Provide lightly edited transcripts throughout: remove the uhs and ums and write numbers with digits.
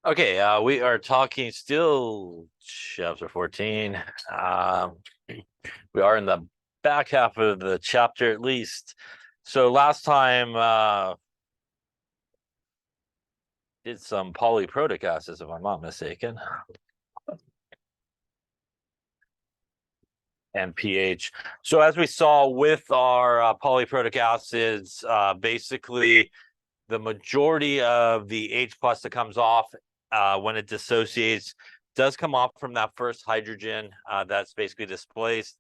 Okay, we are talking still chapter 14. We are in the back half of the chapter at least. So last time did some polyprotic acids, if I'm not mistaken, and pH. So as we saw with our polyprotic acids, basically the majority of the H plus that comes off when it dissociates does come off from that first hydrogen that's basically displaced,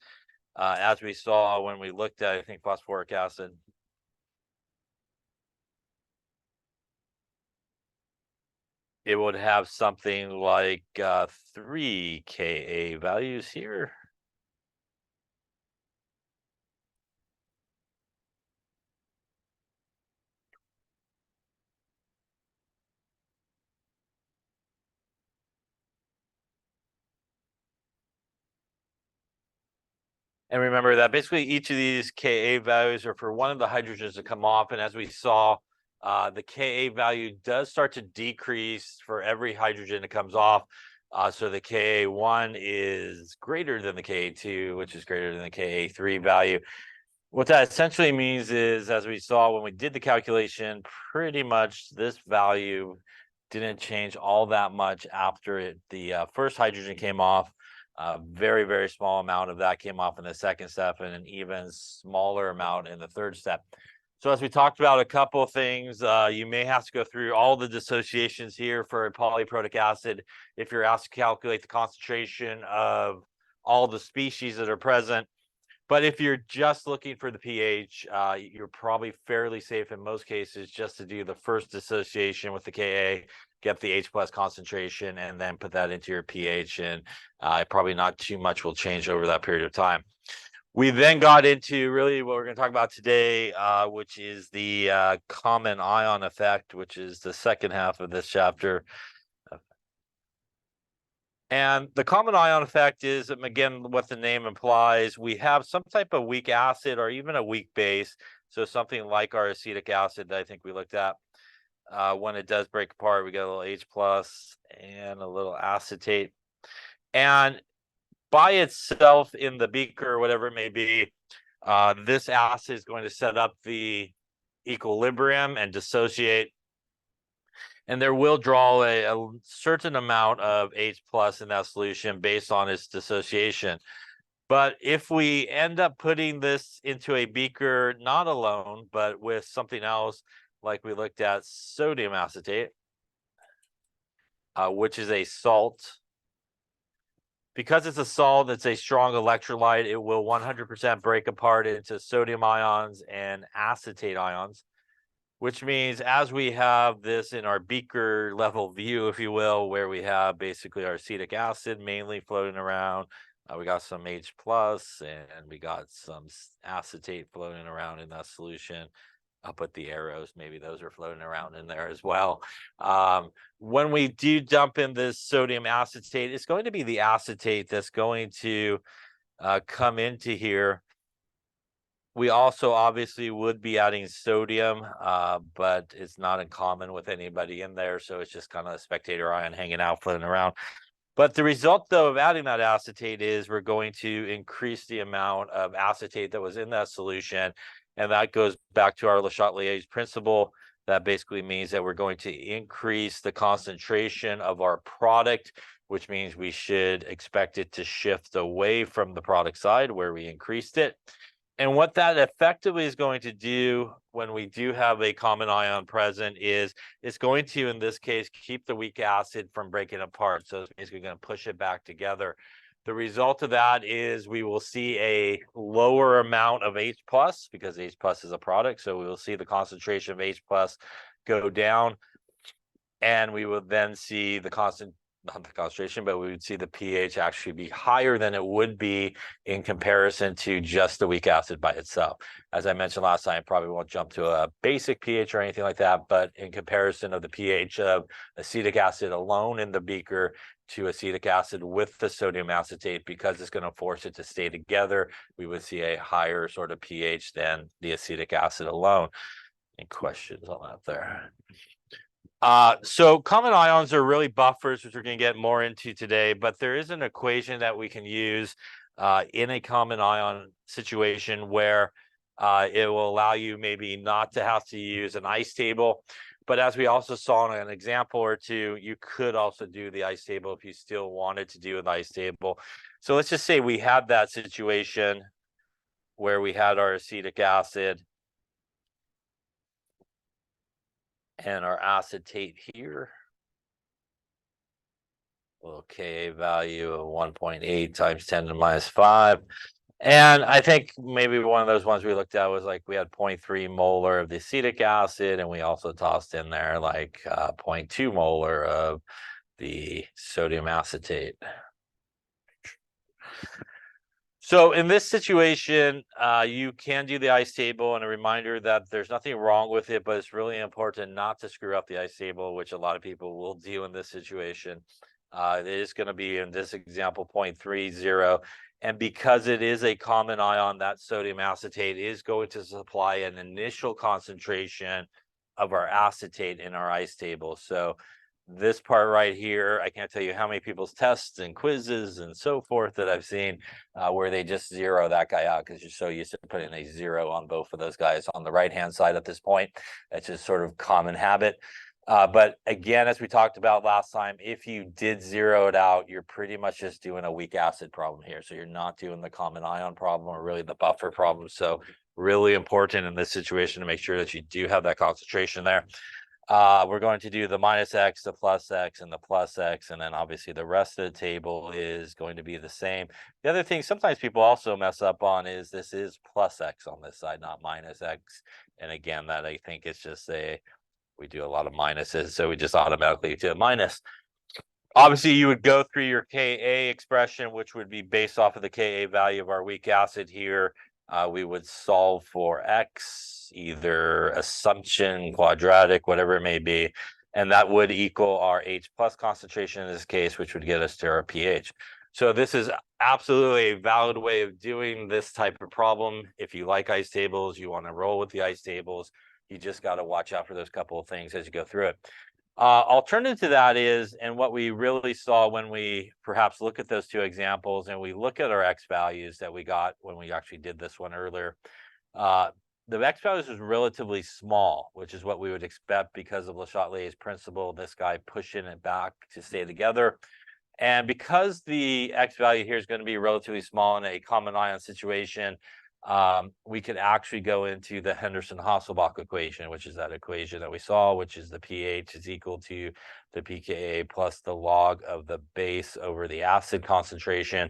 as we saw when we looked at, I think, phosphoric acid. It would have something like 3 Ka values here. And remember that basically each of these Ka values are for one of the hydrogens to come off. And as we saw, the Ka value does start to decrease for every hydrogen that comes off. So the Ka1 is greater than the Ka2, which is greater than the Ka3 value. What that essentially means is, as we saw when we did the calculation, pretty much this value didn't change all that much after the first hydrogen came off. A very, very small amount of that came off in the second step, and an even smaller amount in the third step. So as we talked about a couple of things, you may have to go through all the dissociations here for a polyprotic acid if you're asked to calculate the concentration of all the species that are present. But if you're just looking for the pH, you're probably fairly safe in most cases just to do the first dissociation with the Ka, get the H plus concentration, and then put that into your pH. And probably not too much will change over that period of time. We then got into really what we're going to talk about today, which is the common ion effect, which is the second half of this chapter. And the common ion effect is, again, what the name implies. We have some type of weak acid or even a weak base. So something like our acetic acid that I think we looked at. When it does break apart, we get a little H plus and a little acetate. And by itself in the beaker, whatever it may be, this acid is going to set up the equilibrium and dissociate, and there will draw a certain amount of H plus in that solution based on its dissociation. But if we end up putting this into a beaker, not alone, but with something else, like we looked at sodium acetate, which is a salt. Because it's a salt, it's a strong electrolyte, it will 100% break apart into sodium ions and acetate ions, which means as we have this in our beaker level view, if you will, where we have basically our acetic acid mainly floating around, we got some H plus and we got some acetate floating around in that solution. I'll put the arrows, maybe those are floating around in there as well. When we do dump in this sodium acetate, it's going to be the acetate that's going to come into here. We also obviously would be adding sodium, but it's not in common with anybody in there. So it's just kind of a spectator ion hanging out, floating around. But the result, though, of adding that acetate is we're going to increase the amount of acetate that was in that solution. And that goes back to our Le Chatelier's principle. That basically means that we're going to increase the concentration of our product, which means we should expect it to shift away from the product side where we increased it. And what that effectively is going to do when we do have a common ion present is it's going to, in this case, keep the weak acid from breaking apart. So it's basically going to push it back together. The result of that is we will see a lower amount of H plus because H plus is a product. So we will see the concentration of H plus go down. And we will then see the not the concentration, but we would see the pH actually be higher than it would be in comparison to just the weak acid by itself. As I mentioned last time, I probably won't jump to a basic pH or anything like that, but in comparison of the pH of acetic acid alone in the beaker to acetic acid with the sodium acetate, because it's going to force it to stay together, we would see a higher sort of pH than the acetic acid alone. Any questions on that there? So common ions are really buffers, which we're going to get more into today, but there is an equation that we can use in a common ion situation where it will allow you maybe not to have to use an ice table. But as we also saw in an example or two, you could also do the ice table if you still wanted to do an ice table. So let's just say we had that situation where we had our acetic acid and our acetate here. Little Ka value of 1.8 times 10 to the minus 5. And I think maybe one of those ones we looked at was like we had 0.3 molar of the acetic acid, and we also tossed in there like 0.2 molar of the sodium acetate. So in this situation, you can do the ice table, and a reminder that there's nothing wrong with it, but it's really important not to screw up the ice table, which a lot of people will do in this situation. It is going to be in this example 0.30. And because it is a common ion, that sodium acetate is going to supply an initial concentration of our acetate in our ice table. So this part right here, I can't tell you how many people's tests and quizzes and so forth that I've seen where they just zero that guy out because you're so used to putting a 0 on both of those guys on the right-hand side at this point. That's just sort of common habit. But again, as we talked about last time, if you did zero it out, you're pretty much just doing a weak acid problem here. So you're not doing the common ion problem or really the buffer problem. So really important in this situation to make sure that you do have that concentration there. We're going to do the minus X, the plus X, and the plus X, and then obviously the rest of the table is going to be the same. The other thing sometimes people also mess up on is this is plus X on this side, not minus X. And again, that I think is just we do a lot of minuses, so we just automatically do a minus. Obviously, you would go through your Ka expression, which would be based off of the Ka value of our weak acid here. We would solve for X, either assumption, quadratic, whatever it may be, and that would equal our H plus concentration in this case, which would get us to our pH. So this is absolutely a valid way of doing this type of problem. If you like ice tables, you want to roll with the ice tables, you just got to watch out for those couple of things as you go through it. Alternative to that is, and what we really saw when we perhaps look at those two examples and we look at our X values that we got when we actually did this one earlier, the X values was relatively small, which is what we would expect because of Le Chatelier's principle, this guy pushing it back to stay together. And because the X value here is going to be relatively small in a common ion situation, we could actually go into the Henderson-Hasselbalch equation, which is that equation that we saw, which is the pH is equal to the pKa plus the log of the base over the acid concentration.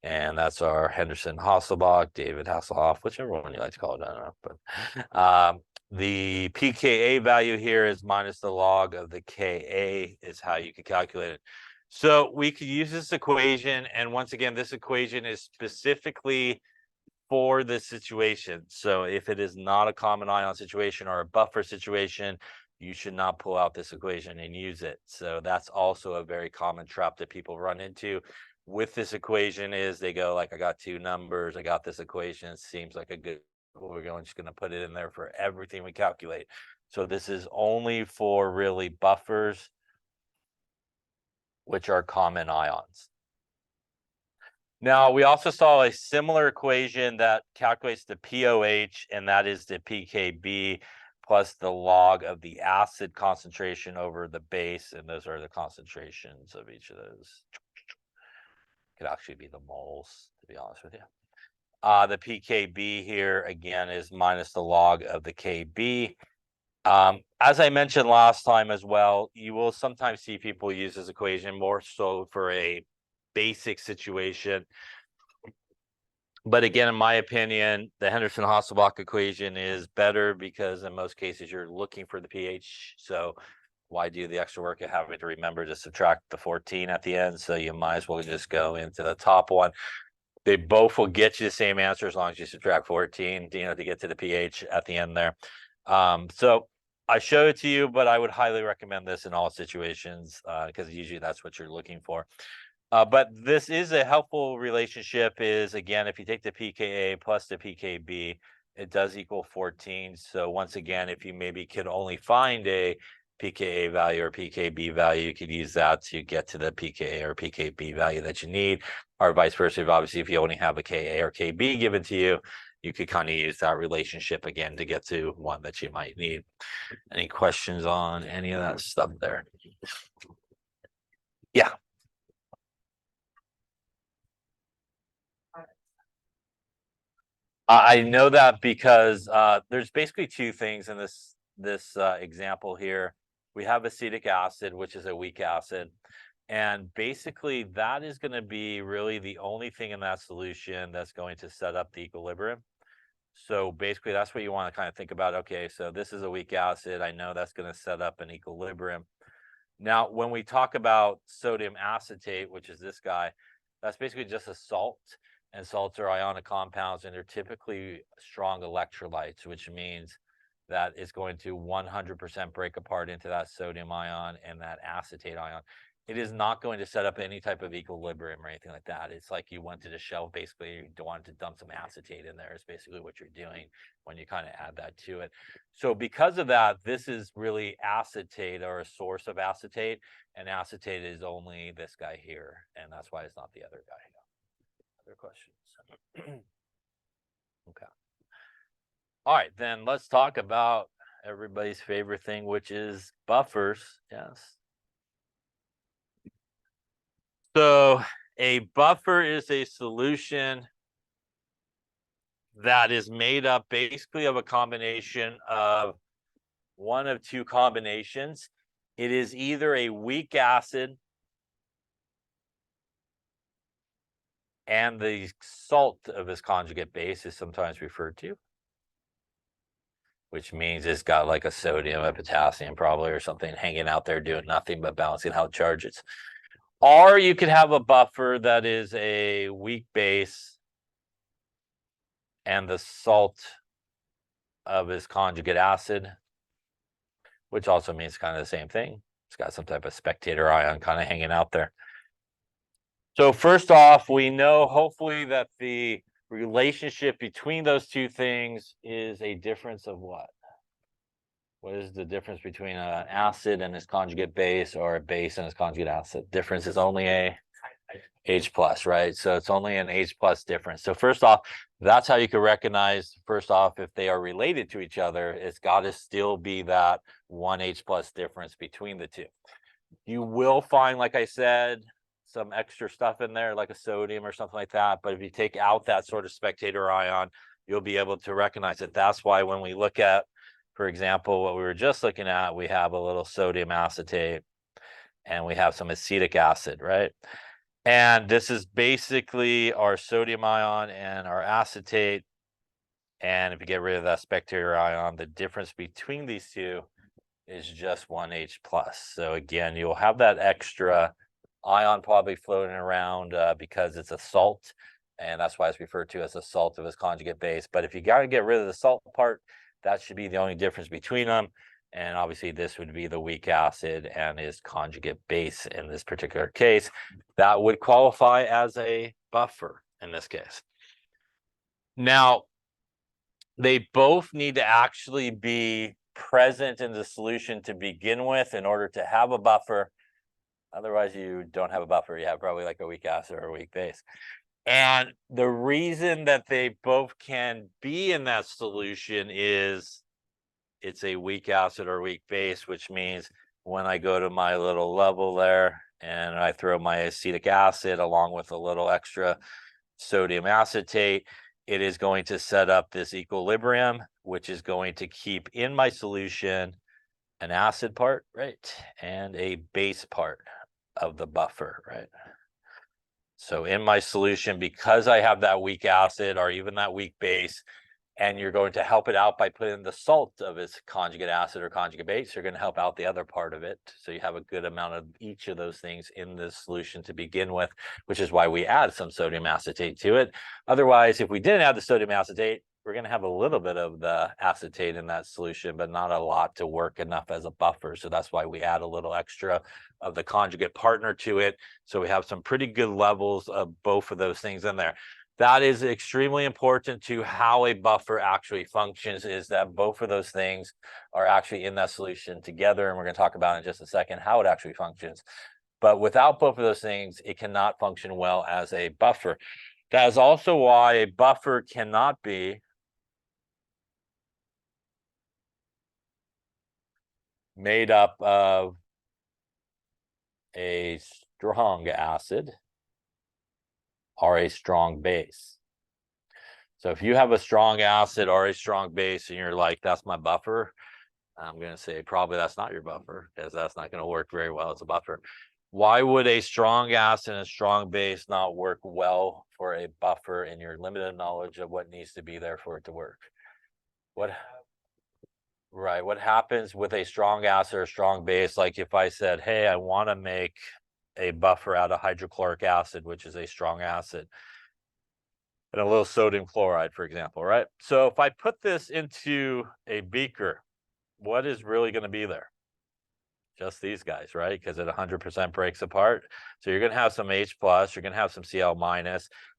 And that's our Henderson-Hasselbalch, David Hasselhoff, whichever one you like to call it, I don't know. But the pKa value here is minus the log of the Ka is how you could calculate it. So we could use this equation. And once again, this equation is specifically for this situation. So if it is not a common ion situation or a buffer situation, you should not pull out this equation and use it. So that's also a very common trap that people run into with this equation is they go like, I got two numbers, I got this equation, it seems like a good, we're just going to put it in there for everything we calculate. So this is only for really buffers, which are common ions. Now, we also saw a similar equation that calculates the pOH, and that is the pKb plus the log of the acid concentration over the base, and those are the concentrations of each of those. Could actually be the moles, to be honest with you. The pKb here, again, is minus the log of the Kb. As I mentioned last time as well, you will sometimes see people use this equation more so for a basic situation. But again, in my opinion, the Henderson-Hasselbalch equation is better because in most cases you're looking for the pH. So why do the extra work of having to remember to subtract the 14 at the end? So you might as well just go into the top one. They both will get you the same answer as long as you subtract 14, to get to the pH at the end there. So I show it to you, but I would highly recommend this in all situations because usually that's what you're looking for. But this is a helpful relationship is, again, if you take the pKa plus the pKb, it does equal 14. So once again, if you maybe could only find a pKa value or pKb value. You could use that to get to the pKa or pKb value that you need, or vice versa. Obviously, if you only have a Ka or Kb given to you, you could kind of use that relationship again to get to one that you might need. Any questions on any of that stuff there? Yeah. I know that because there's basically two things in this example here. We have acetic acid, which is a weak acid, and basically that is going to be really the only thing in that solution that's going to set up the equilibrium. So basically that's what you want to kind of think about. Okay, so this is a weak acid. I know that's going to set up an equilibrium. Now, when we talk about sodium acetate, which is this guy, that's basically just a salt. And salts are ionic compounds, and they're typically strong electrolytes, which means that it's going to 100% break apart into that sodium ion and that acetate ion. It is not going to set up any type of equilibrium or anything like that. It's like you went to the shelf, basically, you wanted to dump some acetate in there, is basically what you're doing when you kind of add that to it. So because of that, this is really acetate, or a source of acetate, and acetate is only this guy here, and that's why it's not the other guy. Other questions? Okay. All right, then let's talk about everybody's favorite thing, which is buffers. Yes. So a buffer is a solution that is made up basically of a combination of one of two combinations. It is either a weak acid and the salt of its conjugate base is sometimes referred to, which means it's got like a sodium, a potassium probably, or something hanging out there doing nothing but balancing out charges. Or you could have a buffer that is a weak base and the salt of its conjugate acid, which also means kind of the same thing. It's got some type of spectator ion kind of hanging out there. So first off, we know hopefully that the relationship between those two things is a difference of what? What is the difference between an acid and its conjugate base, or a base and its conjugate acid? Difference is only a H plus, right? So it's only an H plus difference. So first off, that's how you can recognize, first off, if they are related to each other, it's got to still be that one H plus difference between the two. You will find, like I said, some extra stuff in there, like a sodium or something like that. But if you take out that sort of spectator ion, you'll be able to recognize it. That's why when we look at, for example, what we were just looking at, we have a little sodium acetate and we have some acetic acid, right? And this is basically our sodium ion and our acetate. And if you get rid of that spectator ion, the difference between these two is just one H plus. So again, you'll have that extra ion probably floating around because it's a salt, and that's why it's referred to as a salt of its conjugate base. But if you got to get rid of the salt part, that should be the only difference between them. And obviously this would be the weak acid and its conjugate base in this particular case. That would qualify as a buffer in this case. Now, they both need to actually be present in the solution to begin with in order to have a buffer. Otherwise, you don't have a buffer. You have probably like a weak acid or a weak base. And the reason that they both can be in that solution is it's a weak acid or weak base, which means when I go to my little level there and I throw my acetic acid along with a little extra sodium acetate, it is going to set up this equilibrium, which is going to keep in my solution an acid part, right, and a base part of the buffer, right? So in my solution, because I have that weak acid or even that weak base, and you're going to help it out by putting the salt of its conjugate acid or conjugate base, you're going to help out the other part of it. So you have a good amount of each of those things in this solution to begin with, which is why we add some sodium acetate to it. Otherwise, if we didn't add the sodium acetate, we're going to have a little bit of the acetate in that solution, but not a lot to work enough as a buffer. So that's why we add a little extra of the conjugate partner to it. So we have some pretty good levels of both of those things in there. That is extremely important to how a buffer actually functions, is that both of those things are actually in that solution together. And we're going to talk about in just a second how it actually functions. But without both of those things, it cannot function well as a buffer. That is also why a buffer cannot be made up of a strong acid or a strong base. So if you have a strong acid or a strong base and you're like, that's my buffer, I'm going to say probably that's not your buffer, because that's not going to work very well as a buffer. Why would a strong acid and a strong base not work well for a buffer in your limited knowledge of what needs to be there for it to work? What happens with a strong acid or strong base? Like if I said, hey, I want to make a buffer out of hydrochloric acid, which is a strong acid, and a little sodium chloride, for example, right? So if I put this into a beaker, what is really going to be there? Just these guys, right? Because it 100% breaks apart. So you're going to have some H+, you're going to have some Cl-,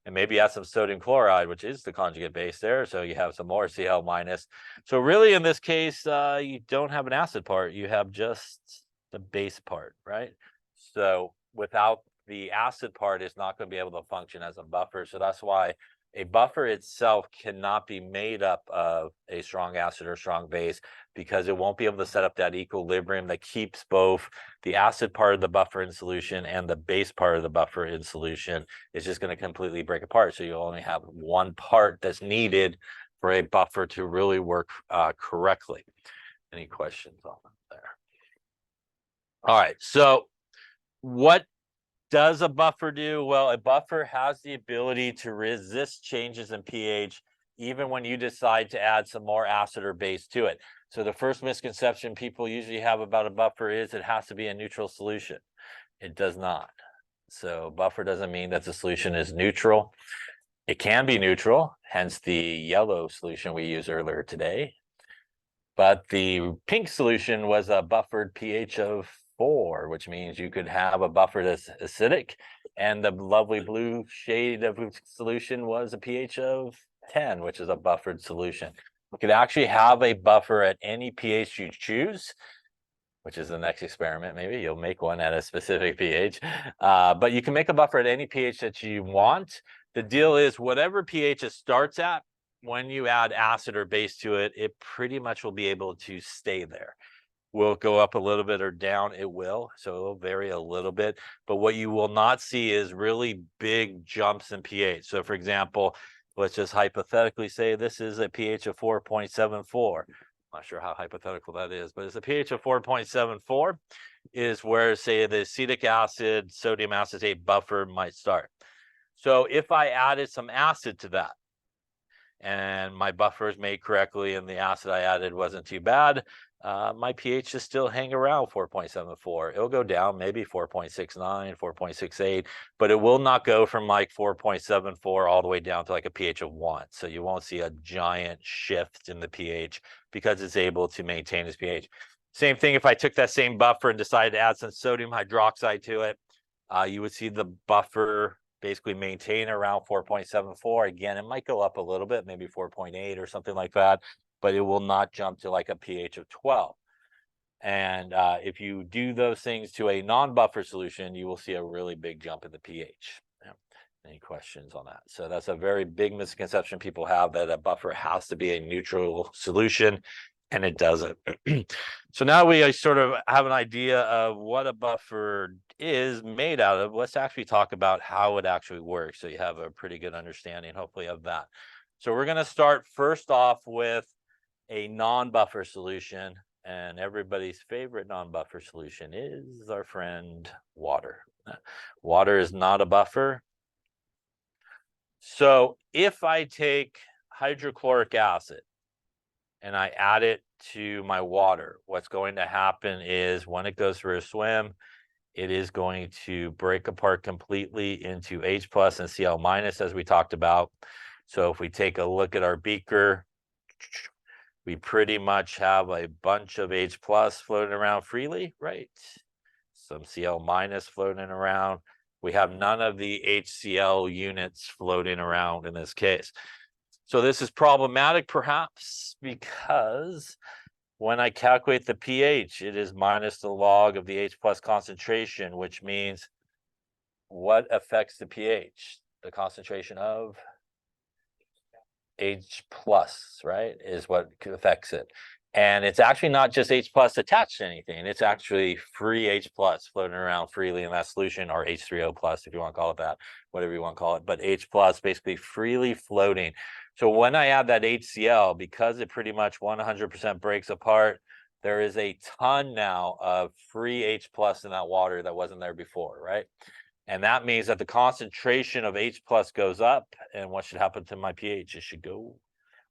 and maybe you have some sodium chloride, which is the conjugate base there. So you have some more Cl-. So really in this case, you don't have an acid part. You have just the base part, right? So without the acid part, it's not going to be able to function as a buffer. So that's why a buffer itself cannot be made up of a strong acid or strong base, because it won't be able to set up that equilibrium that keeps both the acid part of the buffer in solution and the base part of the buffer in solution. It's just going to completely break apart. So you only have one part that's needed for a buffer to really work correctly. Any questions on that there? All right. So what does a buffer do? Well, a buffer has the ability to resist changes in pH even when you decide to add some more acid or base to it. So the first misconception people usually have about a buffer is it has to be a neutral solution. It does not. So buffer doesn't mean that the solution is neutral. It can be neutral, hence the yellow solution we used earlier today. But the pink solution was a buffered pH of 4, which means you could have a buffer that's acidic, and the lovely blue shade of solution was a pH of 10, which is a buffered solution. You could actually have a buffer at any pH you choose, which is the next experiment. Maybe you'll make one at a specific pH, but you can make a buffer at any pH that you want. The deal is whatever pH it starts at, when you add acid or base to it, it pretty much will be able to stay there. Will it go up a little bit or down? It will. So it'll vary a little bit. But what you will not see is really big jumps in pH. So for example, let's just hypothetically say this is a pH of 4.74. I'm not sure how hypothetical that is, but it's a pH of 4.74 is where, say, the acetic acid, sodium acetate buffer might start. So if I added some acid to that, and my buffer is made correctly and the acid I added wasn't too bad, my pH is still hang around 4.74. It'll go down maybe 4.69, 4.68, but it will not go from like 4.74 all the way down to like a pH of 1. So you won't see a giant shift in the pH because it's able to maintain its pH. Same thing if I took that same buffer and decided to add some sodium hydroxide to it, you would see the buffer basically maintain around 4.74. Again, it might go up a little bit, maybe 4.8 or something like that, but it will not jump to like a pH of 12. And if you do those things to a non-buffer solution, you will see a really big jump in the pH. Any questions on that? So that's a very big misconception people have, that a buffer has to be a neutral solution, and it doesn't. So now we sort of have an idea of what a buffer is made out of. Let's actually talk about how it actually works, so you have a pretty good understanding, hopefully, of that. So we're going to start first off with a non-buffer solution, and everybody's favorite non-buffer solution is our friend water. Water is not a buffer. So if I take hydrochloric acid and I add it to my water, what's going to happen is when it goes for a swim, it is going to break apart completely into H+ and Cl- as we talked about. So if we take a look at our beaker, we pretty much have a bunch of H+ floating around freely, right? Some Cl- floating around. We have none of the HCl units floating around in this case. So this is problematic perhaps because when I calculate the pH, it is minus the log of the H plus concentration, which means what affects the pH? The concentration of H plus, right, is what affects it. And it's actually not just H plus attached to anything. It's actually free H plus floating around freely in that solution, or H3O plus, if you want to call it that, whatever you want to call it. But H plus basically freely floating. So when I add that HCl, because it pretty much 100% breaks apart, there is a ton now of free H plus in that water that wasn't there before, right? And that means that the concentration of H plus goes up. And what should happen to my pH? It should go.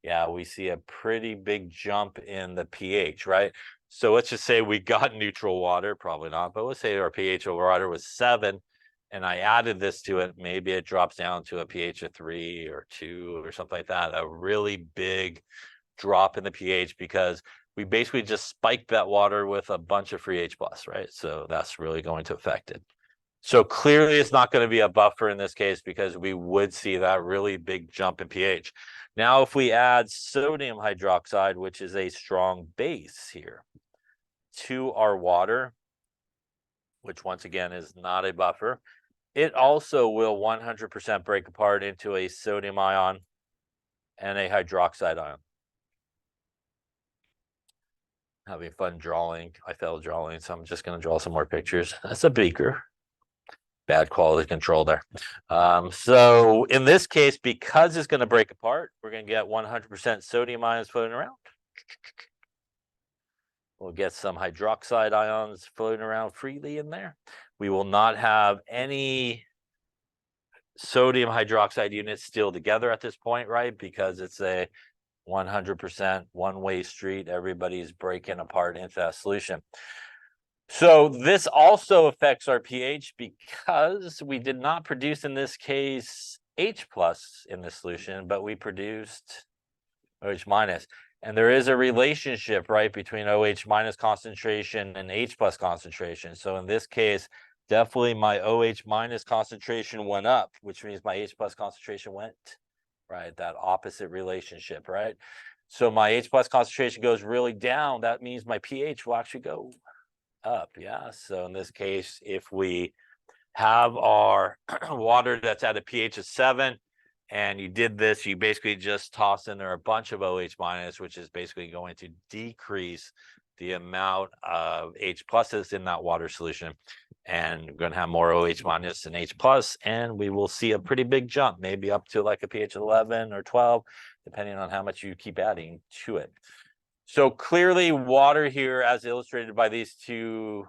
Yeah, we see a pretty big jump in the pH, right? So let's just say we got neutral water, probably not, but let's say our pH of water was 7, and I added this to it. Maybe it drops down to a pH of 3 or 2 or something like that. A really big drop in the pH because we basically just spiked that water with a bunch of free H plus, right? So that's really going to affect it. So clearly it's not going to be a buffer in this case because we would see that really big jump in pH. Now, if we add sodium hydroxide, which is a strong base here, to our water, which once again is not a buffer, it also will 100% break apart into a sodium ion and a hydroxide ion. Having fun drawing. I failed drawing, so I'm just going to draw some more pictures. That's a beaker. Bad quality control there. So in this case, because it's going to break apart, we're going to get 100% sodium ions floating around. We'll get some hydroxide ions floating around freely in there. We will not have any sodium hydroxide units still together at this point, right? Because it's a 100% one-way street. Everybody's breaking apart into that solution. So this also affects our pH because we did not produce, in this case, H plus in the solution, but we produced OH minus. And there is a relationship, right, between OH minus concentration and H plus concentration. So in this case, definitely my OH minus concentration went up, which means my H plus concentration went, right? That opposite relationship, right? So my H plus concentration goes really down. That means my pH will actually go up. Yeah. So in this case, if we have our water that's at a pH of 7 and you did this, you basically just toss in there a bunch of OH minus, which is basically going to decrease the amount of H pluses in that water solution. And we're going to have more OH minus and H plus, and we will see a pretty big jump, maybe up to like a pH of 11 or 12, depending on how much you keep adding to it. So clearly water here, as illustrated by these two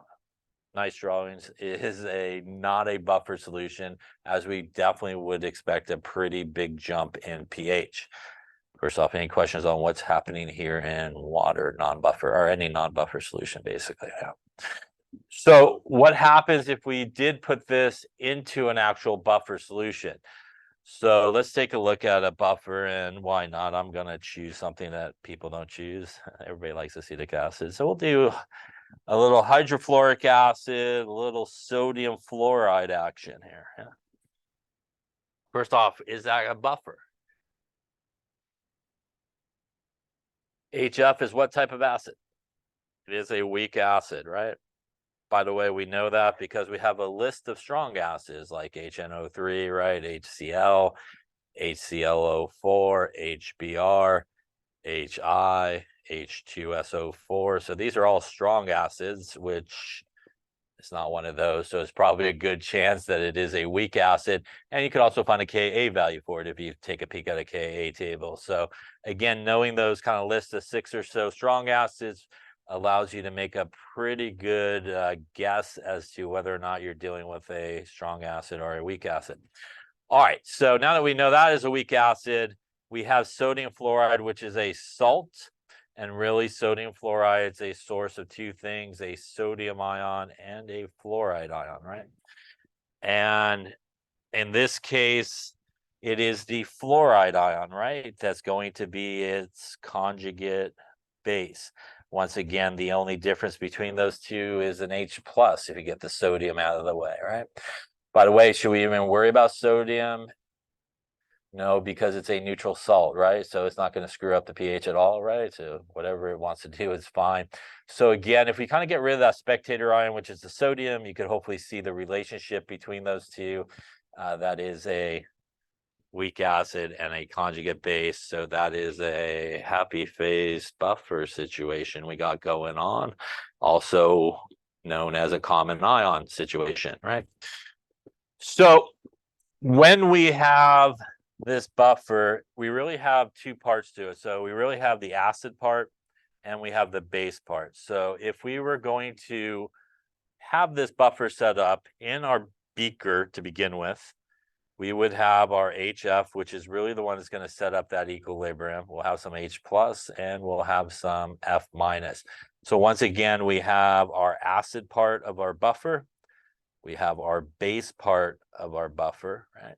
nice drawings, is not a buffer solution, as we definitely would expect a pretty big jump in pH. First off, any questions on what's happening here in water non-buffer, or any non-buffer solution, basically? Yeah. So what happens if we did put this into an actual buffer solution? So let's take a look at a buffer, and why not? I'm going to choose something that people don't choose. Everybody likes acetic acid. So we'll do a little hydrofluoric acid, a little sodium fluoride action here. Yeah. First off, is that a buffer? HF is what type of acid? It is a weak acid, right? By the way, we know that because we have a list of strong acids like HNO3, right? HCl, HClO4, HBr, HI, H2SO4. So these are all strong acids, which is not one of those. So it's probably a good chance that it is a weak acid. And you could also find a Ka value for it if you take a peek at a Ka table. So again, knowing those kind of lists of 6 or so strong acids allows you to make a pretty good guess as to whether or not you're dealing with a strong acid or a weak acid. All right, so now that we know that is a weak acid, we have sodium fluoride, which is a salt. And really, sodium fluoride is a source of two things, a sodium ion and a fluoride ion, right? And in this case, it is the fluoride ion, right? That's going to be its conjugate base. Once again, the only difference between those two is an H plus if you get the sodium out of the way, right? By the way, should we even worry about sodium? No, because it's a neutral salt, right? So it's not going to screw up the pH at all, right? So whatever it wants to do is fine. So again, if we kind of get rid of that spectator ion, which is the sodium, you could hopefully see the relationship between those two. That is a weak acid and a conjugate base. So that is a happy phase buffer situation we got going on, also known as a common ion situation, right? So when we have this buffer, we really have two parts to it. So we really have the acid part and we have the base part. So if we were going to have this buffer set up in our beaker to begin with, we would have our HF, which is really the one that's going to set up that equilibrium. We'll have some H plus and we'll have some F minus. So once again, we have our acid part of our buffer. We have our base part of our buffer, right?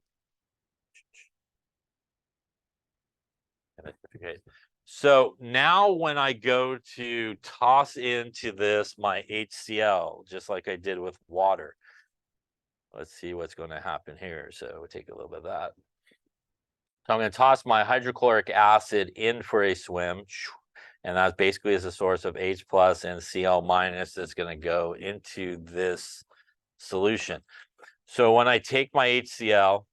Okay. So now when I go to toss into this my HCl, just like I did with water, let's see what's going to happen here. So we'll take a little bit of that. So I'm going to toss my hydrochloric acid in for a swim. And that basically is a source of H plus and Cl minus that's going to go into this solution. So when I take my HCl,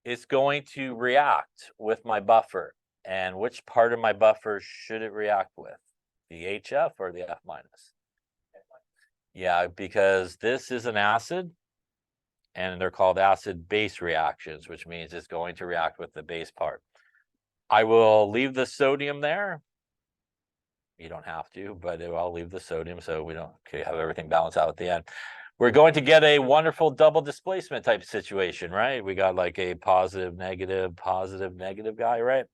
it's going to react with my buffer. And which part of my buffer should it react with? The HF or the F minus? Yeah, because this is an acid and they're called acid base reactions, which means it's going to react with the base part. I will leave the sodium there. You don't have to, but I'll leave the sodium so we don't have everything balanced out at the end. We're going to get a wonderful double displacement type situation, right? We got like a positive, negative guy, right?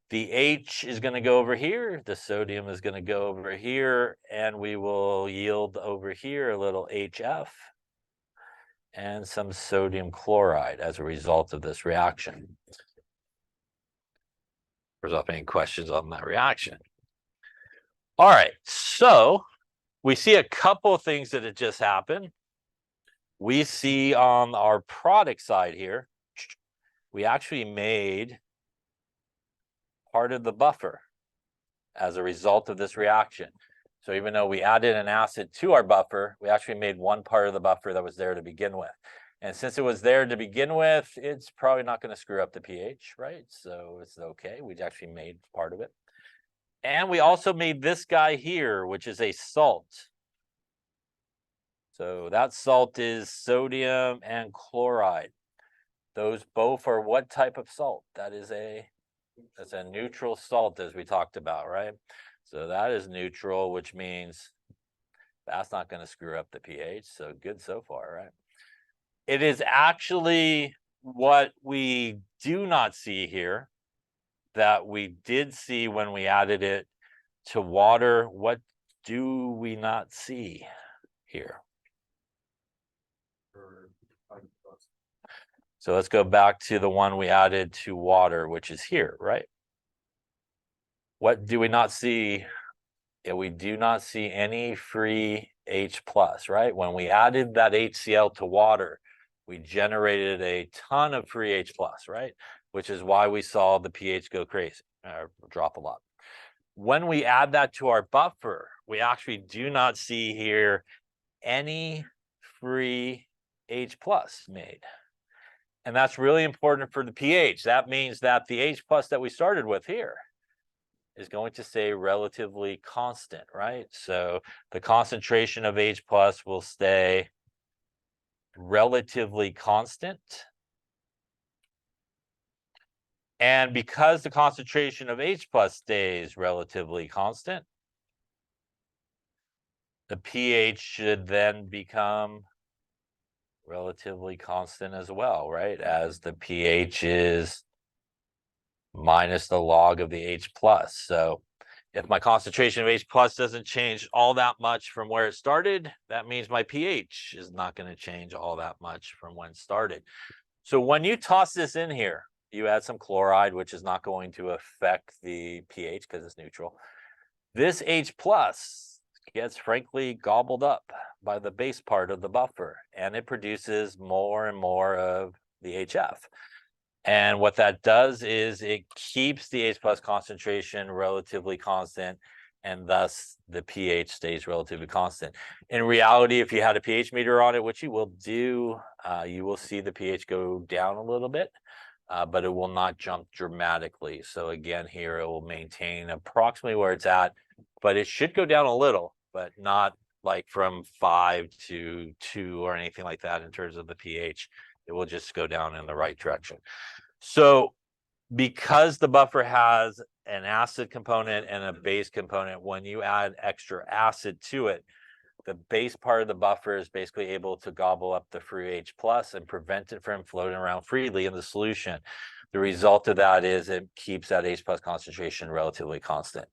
The H is going to go over here. The sodium is going to go over here, and we will yield over here a little HF and some sodium chloride as a result of this reaction. There's not any questions on that reaction. All right, so we see a couple of things that had just happened. We see on our product side here, we actually made part of the buffer as a result of this reaction. So even though we added an acid to our buffer, we actually made one part of the buffer that was there to begin with. And since it was there to begin with, it's probably not going to screw up the pH, right? So it's okay. We actually made part of it. And we also made this guy here, which is a salt. So that salt is sodium and chloride. Those both are what type of salt? That's a neutral salt, as we talked about, right? So that is neutral, which means that's not going to screw up the pH. So good so far, right? It is actually what we do not see here that we did see when we added it to water. What do we not see here? So let's go back to the one we added to water, which is here, right? What do we not see? Yeah, we do not see any free H plus, right? When we added that HCl to water, we generated a ton of free H plus, right? Which is why we saw the pH go crazy, or drop a lot. When we add that to our buffer, we actually do not see here any free H plus made. And that's really important for the pH. That means that the H plus that we started with here is going to stay relatively constant, right? So the concentration of H plus will stay relatively constant. And because the concentration of H plus stays relatively constant, the pH should then become relatively constant as well, right? As the pH is minus the log of the H plus. So if my concentration of H plus doesn't change all that much from where it started, that means my pH is not going to change all that much from when it started. So when you toss this in here, you add some chloride, which is not going to affect the pH because it's neutral. This H plus gets frankly gobbled up by the base part of the buffer, and it produces more and more of the HF. And what that does is it keeps the H plus concentration relatively constant, and thus the pH stays relatively constant. In reality, if you had a pH meter on it, which you will do, you will see the pH go down a little bit, but it will not jump dramatically. So again, here it will maintain approximately where it's at, but it should go down a little, but not like from 5 to 2 or anything like that in terms of the pH. It will just go down in the right direction. So because the buffer has an acid component and a base component, when you add extra acid to it, the base part of the buffer is basically able to gobble up the free H plus and prevent it from floating around freely in the solution. The result of that is it keeps that H plus concentration relatively constant.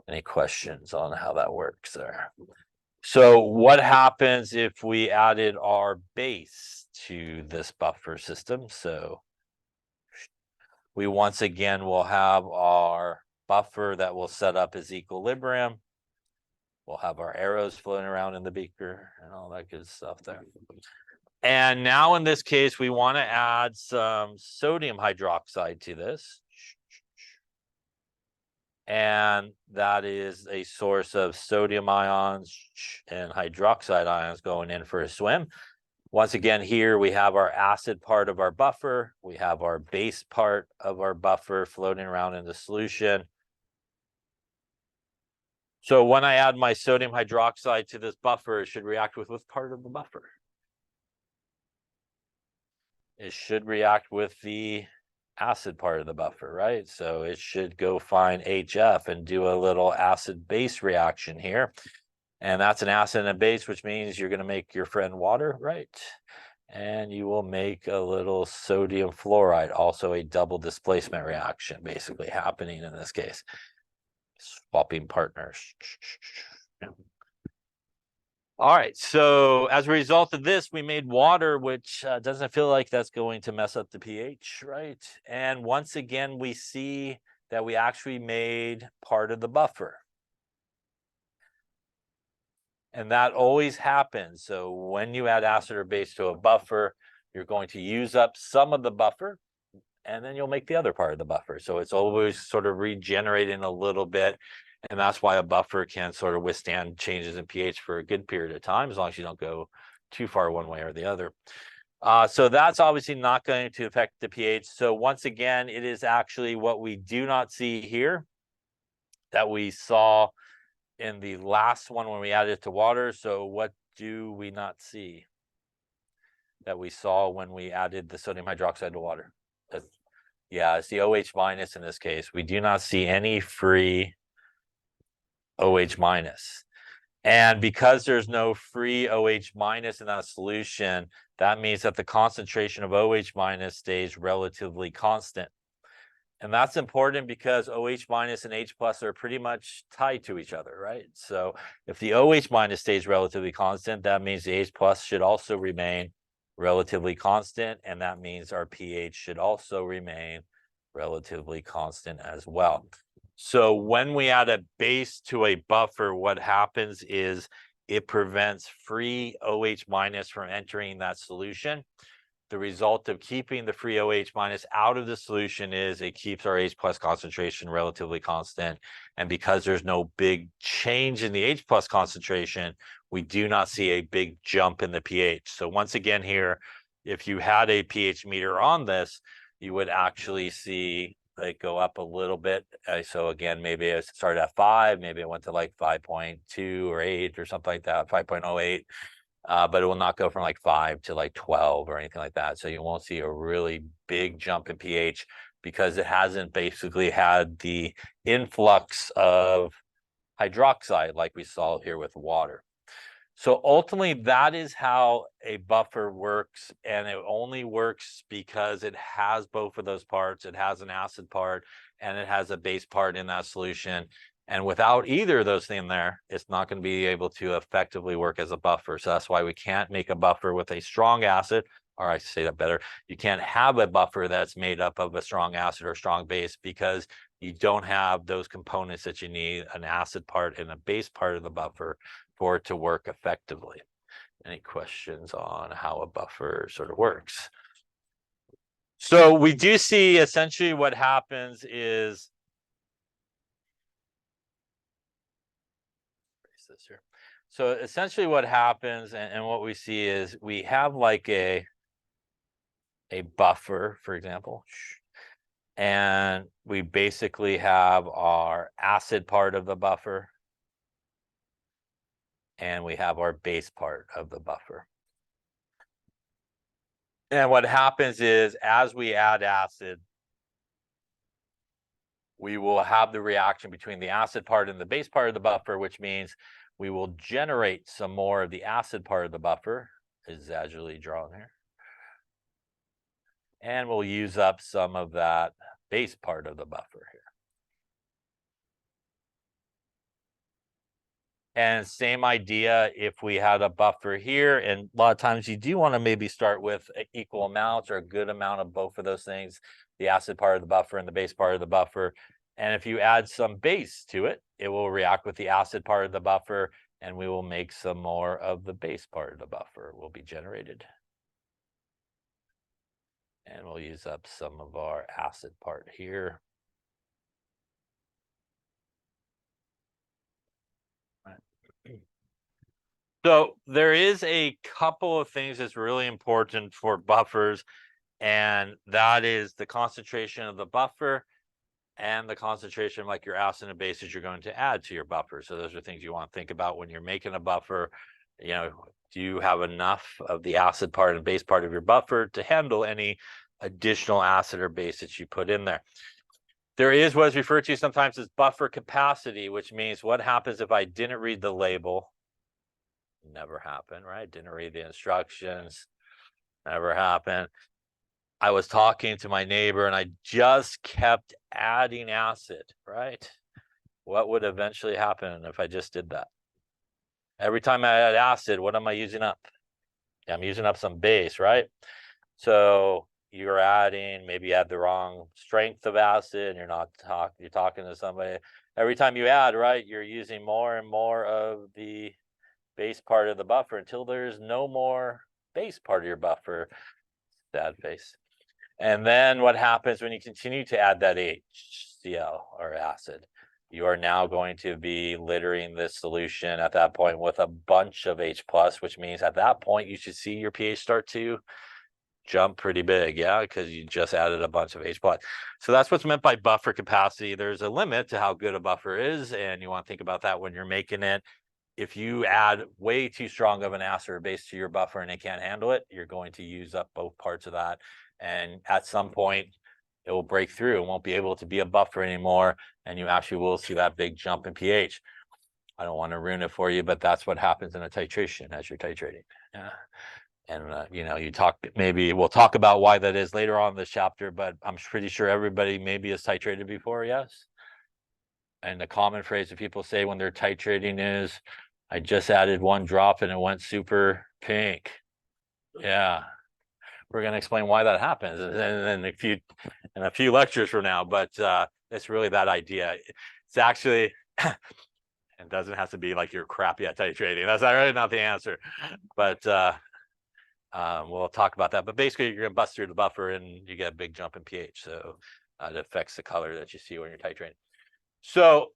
Any questions on how that works there? So what happens if we added our base to this buffer system? So we once again will have our buffer that will set up as equilibrium. We'll have our arrows floating around in the beaker and all that good stuff there. And now in this case, we want to add some sodium hydroxide to this. And that is a source of sodium ions and hydroxide ions going in for a swim. Once again, here we have our acid part of our buffer. We have our base part of our buffer floating around in the solution. So when I add my sodium hydroxide to this buffer, it should react with what part of the buffer? It should react with the acid part of the buffer, right? So it should go find HF and do a little acid-base reaction here. And that's an acid and a base, which means you're going to make your friend water, right? And you will make a little sodium fluoride, also a double displacement reaction basically happening in this case. Swapping partners. All right, so as a result of this, we made water, which doesn't feel like that's going to mess up the pH, right? And once again, we see that we actually made part of the buffer. And that always happens. So when you add acid or base to a buffer, you're going to use up some of the buffer, and then you'll make the other part of the buffer. So it's always sort of regenerating a little bit. And that's why a buffer can sort of withstand changes in pH for a good period of time, as long as you don't go too far one way or the other. So that's obviously not going to affect the pH. So once again, it is actually what we do not see here that we saw in the last one when we added it to water. So what do we not see that we saw when we added the sodium hydroxide to water? Yeah, it's the OH minus in this case. We do not see any free OH minus. And because there's no free OH minus in that solution, that means that the concentration of OH minus stays relatively constant. And that's important because OH minus and H plus are pretty much tied to each other, right? So if the OH minus stays relatively constant, that means the H plus should also remain relatively constant. And that means our pH should also remain relatively constant as well. So when we add a base to a buffer, what happens is it prevents free OH minus from entering that solution. The result of keeping the free OH minus out of the solution is it keeps our H plus concentration relatively constant. And because there's no big change in the H plus concentration, we do not see a big jump in the pH. So once again here, if you had a pH meter on this, you would actually see it go up a little bit. So again, maybe it started at 5, maybe it went to like 5.2 or 8 or something like that, 5.08. But it will not go from like 5 to like 12 or anything like that. So you won't see a really big jump in pH because it hasn't basically had the influx of hydroxide like we saw here with water. So ultimately, that is how a buffer works, and it only works because it has both of those parts. It has an acid part and it has a base part in that solution. And without either of those things there, it's not going to be able to effectively work as a buffer. So that's why we can't make a buffer with a strong acid, or I say that better. You can't have a buffer that's made up of a strong acid or strong base because you don't have those components that you need, an acid part and a base part of the buffer, for it to work effectively. Any questions on how a buffer sort of works? So we do see essentially what happens is, this here. So essentially what happens and what we see is we have like a buffer, for example, and we basically have our acid part of the buffer and we have our base part of the buffer. And what happens is, as we add acid, we will have the reaction between the acid part and the base part of the buffer, which means we will generate some more of the acid part of the buffer, is visually drawn here. And we'll use up some of that base part of the buffer here. And same idea if we had a buffer here, and a lot of times you do want to maybe start with equal amounts or a good amount of both of those things, the acid part of the buffer and the base part of the buffer. And if you add some base to it, it will react with the acid part of the buffer, and we will make some more of the base part of the buffer will be generated. And we'll use up some of our acid part here. So there is a couple of things that's really important for buffers, and that is the concentration of the buffer and the concentration of like your acid and bases you're going to add to your buffer. So those are things you want to think about when you're making a buffer. You know, do you have enough of the acid part and base part of your buffer to handle any additional acid or base that you put in there? There is what is referred to sometimes as buffer capacity, which means what happens if I didn't read the label. Never happened, right? Didn't read the instructions. Never happened. I was talking to my neighbor and I just kept adding acid, right? What would eventually happen if I just did that? Every time I add acid, what am I using up? I'm using up some base, right? So you're adding, maybe you had the wrong strength of acid and you're talking to somebody. Every time you add, right, you're using more and more of the base part of the buffer until there's no more base part of your buffer. Sad face. And then what happens when you continue to add that HCl or acid? You are now going to be littering this solution at that point with a bunch of H+, which means at that point you should see your pH start to jump pretty big, yeah, because you just added a bunch of H+. So that's what's meant by buffer capacity. There's a limit to how good a buffer is, and you want to think about that when you're making it. If you add way too strong of an acid or base to your buffer and it can't handle it, you're going to use up both parts of that. And at some point, it will break through and won't be able to be a buffer anymore. And you actually will see that big jump in pH. I don't want to ruin it for you, but that's what happens in a titration as you're titrating. Yeah. And, you know, maybe we'll talk about why that is later on in this chapter, but I'm pretty sure everybody maybe has titrated before, yes? And the common phrase that people say when they're titrating is, I just added 1 drop and it went super pink. Yeah. We're going to explain why that happens in a few lectures from now, but it's really that idea. It's actually, it doesn't have to be like you're crappy at titrating. That's really not the answer, but we'll talk about that. But basically, you're going to bust through the buffer and you get a big jump in pH. So it affects the color that you see when you're titrating. So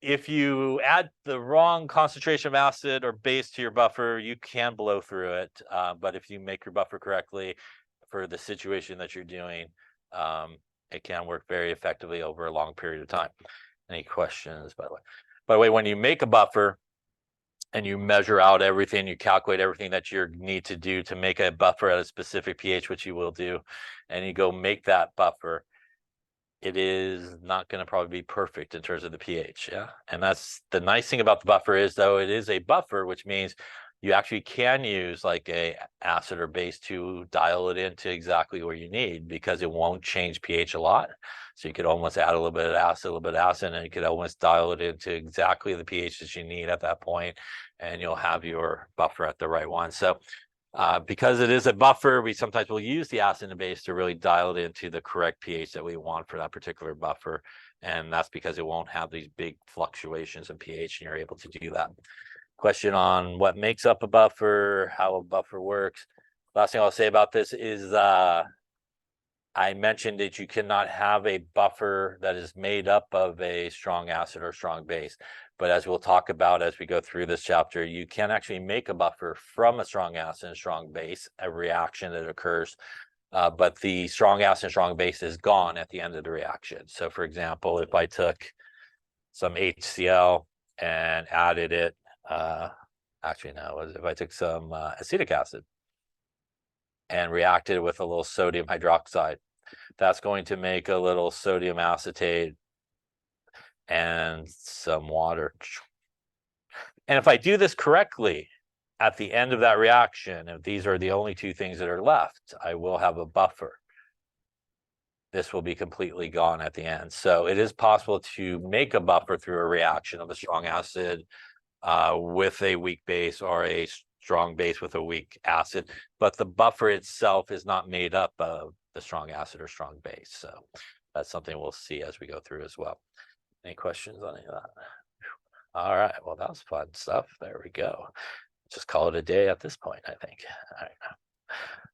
if you add the wrong concentration of acid or base to your buffer, you can blow through it. But if you make your buffer correctly for the situation that you're doing, it can work very effectively over a long period of time. Any questions, by the way? By the way, when you make a buffer and you measure out everything, you calculate everything that you need to do to make a buffer at a specific pH, which you will do, and you go make that buffer, it is not going to probably be perfect in terms of the pH. Yeah. And that's the nice thing about the buffer is, though, it is a buffer, which means you actually can use like a acid or base to dial it into exactly where you need, because it won't change pH a lot. So you could almost add a little bit of acid, and you could almost dial it into exactly the pH that you need at that point, and you'll have your buffer at the right one. So Because it is a buffer, we sometimes will use the acid and the base to really dial it into the correct pH that we want for that particular buffer. And that's because it won't have these big fluctuations in pH, and you're able to do that. Question on what makes up a buffer, how a buffer works. Last thing I'll say about this is I mentioned that you cannot have a buffer that is made up of a strong acid or strong base. But as we'll talk about as we go through this chapter, you can actually make a buffer from a strong acid and strong base, a reaction that occurs. But the strong acid and strong base is gone at the end of the reaction. So for example, if I took some HCl and added it, actually no, if I took some acetic acid and reacted it with a little sodium hydroxide, that's going to make a little sodium acetate and some water. And if I do this correctly, at the end of that reaction, if these are the only two things that are left, I will have a buffer. This will be completely gone at the end. So it is possible to make a buffer through a reaction of a strong acid with a weak base, or a strong base with a weak acid, but the buffer itself is not made up of the strong acid or strong base. So that's something we'll see as we go through as well. Any questions on any of that? All right, well, that was fun stuff. There we go. Just call it a day at this point, I think. All right.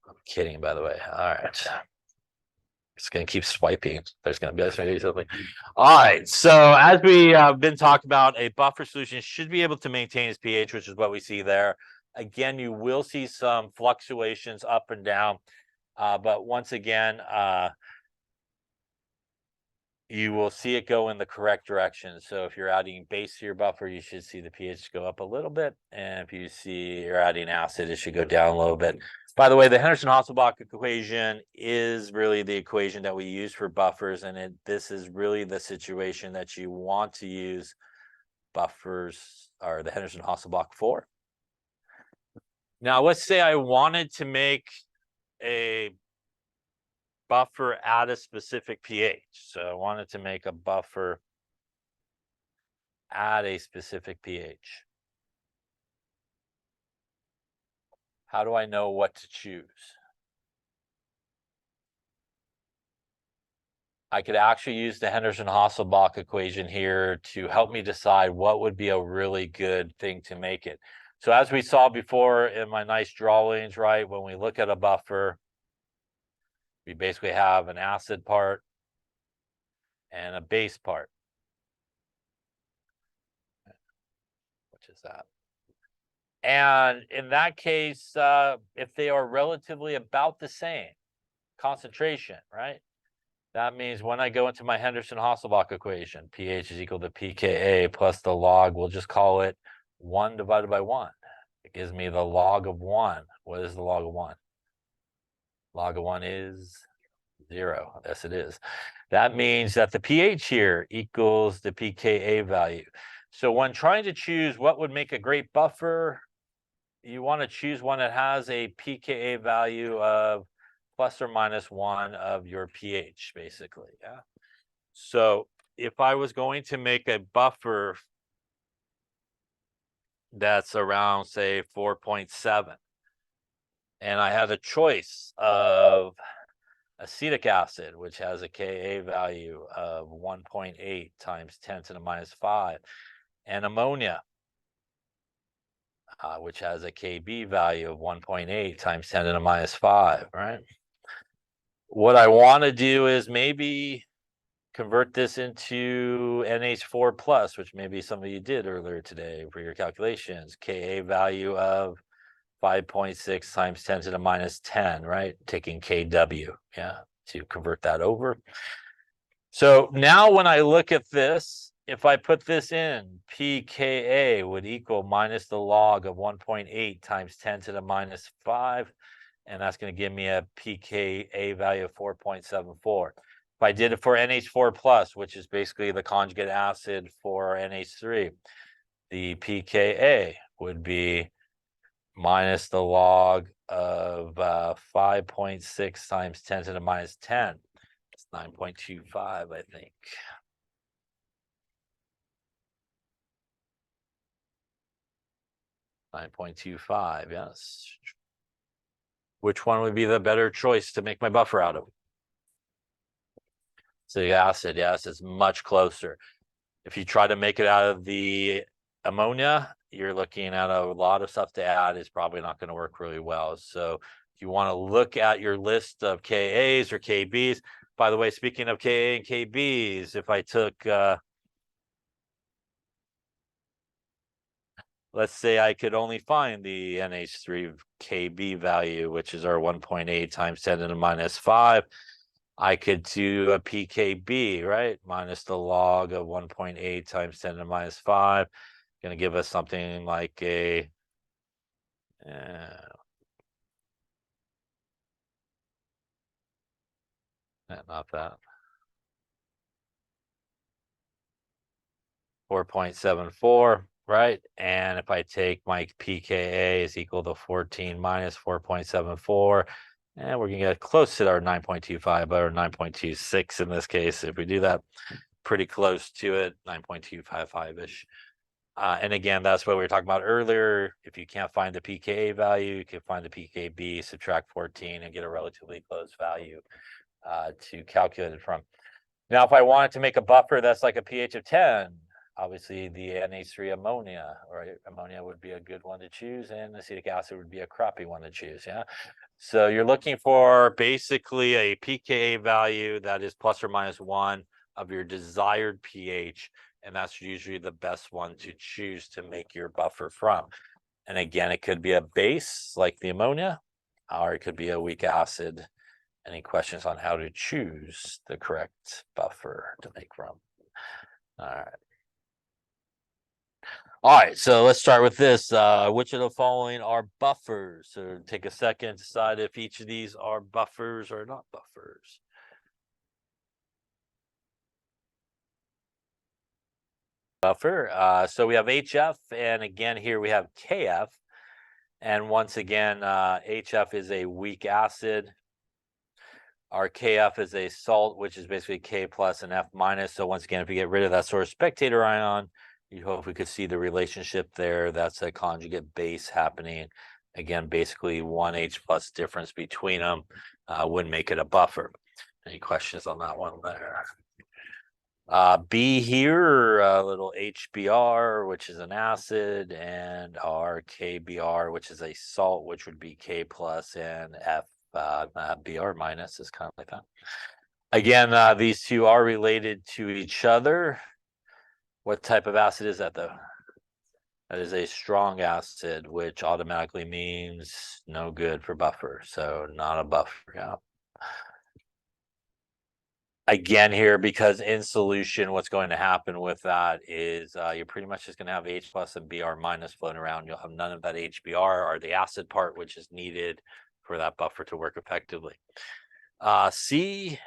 I'm kidding, by the way. All right. It's going to keep swiping. There's going to be something. All right. So as we have been talking about, a buffer solution should be able to maintain its pH, which is what we see there. Again, you will see some fluctuations up and down. But once again, you will see it go in the correct direction. So if you're adding base to your buffer, you should see the pH go up a little bit. And if you see you're adding acid, it should go down a little bit. By the way, the Henderson-Hasselbalch equation is really the equation that we use for buffers. And this is really the situation that you want to use buffers, or the Henderson-Hasselbalch for. Now, let's say I wanted to make a buffer at a specific pH. So I wanted to make a buffer at a specific pH. How do I know what to choose? I could actually use the Henderson-Hasselbalch equation here to help me decide what would be a really good thing to make it. So as we saw before in my nice drawings, right, when we look at a buffer, we basically have an acid part and a base part. Which is that? And in that case, if they are relatively about the same concentration, right? That means when I go into my Henderson-Hasselbalch equation, pH is equal to pKa plus the log, we'll just call it 1 divided by 1. It gives me the log of 1. What is the log of 1? Log of 1 is 0. Yes, it is. That means that the pH here equals the pKa value. So when trying to choose what would make a great buffer, you want to choose one that has a pKa value of plus or minus 1 of your pH, basically. Yeah. So if I was going to make a buffer that's around, say, 4.7, and I had a choice of acetic acid, which has a Ka value of 1.8 times 10 to the minus 5, and ammonia, which has a Kb value of 1.8 times 10 to the minus 5, right? What I want to do is maybe convert this into NH4 plus, which maybe some of you did earlier today for your calculations. Ka value of 5.6 times 10 to the minus 10, right? Taking Kw, yeah, to convert that over. So now when I look at this, if I put this in, pKa would equal minus the log of 1.8 times 10 to the minus 5. And that's going to give me a pKa value of 4.74. If I did it for NH4 plus, which is basically the conjugate acid for NH3, the pKa would be minus the log of 5.6 times 10 to the minus 10. It's 9.25, I think. .25, yes. which one would be the better choice to make my buffer out of? Acetic acid, yes, it's much closer. If you try to make it out of the ammonia, you're looking at a lot of stuff to add. It's probably not going to work really well. So if you want to look at your list of Kas or Kbs, by the way, speaking of Ka and Kbs, if I took, let's say I could only find the NH3 Kb value, which is our 1.8 times 10 to the minus 5. I could do a pKb, right? Minus the log of 1.8 times 10 to the minus 5. Going to give us something like a... not that. 4.74, right? And if I take my pKa is equal to 14 minus 4.74, and we're going to get close to our 9.25 or 9.26 in this case. If we do that, pretty close to it, 9.255-ish. And again, that's what we were talking about earlier. If you can't find the pKa value, you can find the pKb, subtract 14, and get a relatively close value to calculate it from. Now, if I wanted to make a buffer that's like a pH of 10, obviously the NH3 ammonia, or ammonia would be a good one to choose, and acetic acid would be a crappy one to choose, yeah? So you're looking for basically a pKa value that is plus or minus 1 of your desired pH, and that's usually the best one to choose to make your buffer from. And again, it could be a base like the ammonia, or it could be a weak acid. Any questions on how to choose the correct buffer to make from? All right. All right, so let's start with this. Which of the following are buffers? So take a second to decide if each of these are buffers or not buffers. Buffer. So we have HF, and again here we have KF. And once again, HF is a weak acid. Our KF is a salt, which is basically K plus and F minus. So once again, if we get rid of that sort of spectator ion, you hope we could see the relationship there. That's a conjugate base happening. Again, basically 1H plus difference between them would make it a buffer. Any questions on that one there? B here, a little HBr, which is an acid, and our KBr, which is a salt, which would be K plus, and F Br minus is kind of like that. Again, these two are related to each other. What type of acid is that, though? That is a strong acid, which automatically means no good for buffer. So not a buffer, yeah. Again here, because in solution, what's going to happen with that is you're pretty much just going to have H plus and Br minus floating around. You'll have none of that HBr or the acid part, which is needed for that buffer to work effectively. C,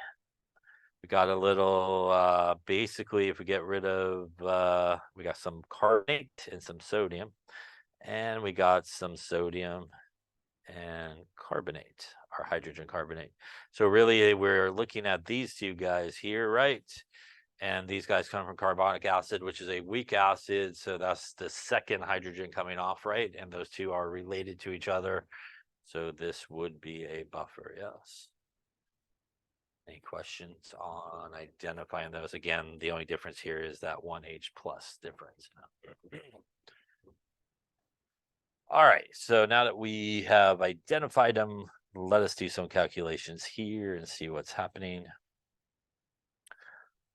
we got a little, basically, if we get rid of, we got some carbonate and some sodium, and we got some sodium and carbonate, or hydrogen carbonate. So really, we're looking at these two guys here, right? And these guys come from carbonic acid, which is a weak acid. So that's the second hydrogen coming off, right? And those two are related to each other. So this would be a buffer, yes. Any questions on identifying those? Again, the only difference here is that 1H plus difference. All right, so now that we have identified them, let us do some calculations here and see what's happening.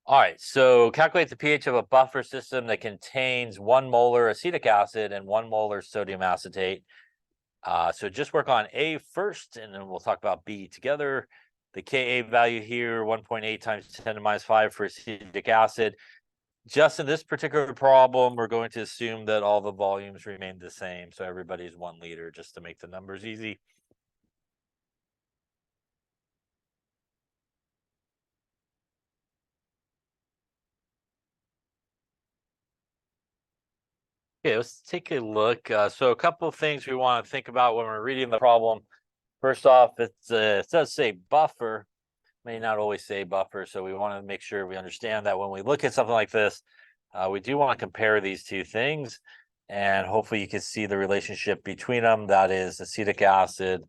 All right, so calculate the pH of a buffer system that contains 1 molar acetic acid and 1 molar sodium acetate. So just work on A first, and then we'll talk about B together. The Ka value here, 1.8 times 10 to the minus 5 for acetic acid. Just in this particular problem, we're going to assume that all the volumes remain the same. So everybody's 1 liter, just to make the numbers easy. Okay, let's take a look. So a couple of things we want to think about when we're reading the problem. First off, it does say buffer, may not always say buffer. So we want to make sure we understand that when we look at something like this, we do want to compare these two things. And hopefully you can see the relationship between them. That is acetic acid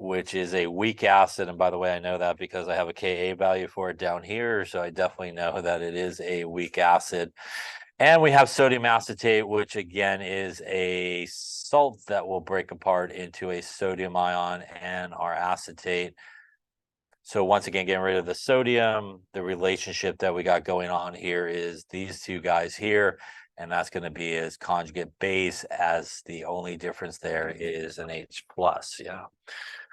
which is a weak acid. And by the way, I know that because I have a Ka value for it down here. So I definitely know that it is a weak acid. And we have sodium acetate, which again is a salt that will break apart into a sodium ion and our acetate. So once again, getting rid of the sodium, the relationship that we got going on here is these two guys here, and that's going to be as conjugate base, as the only difference there is an H plus. Yeah.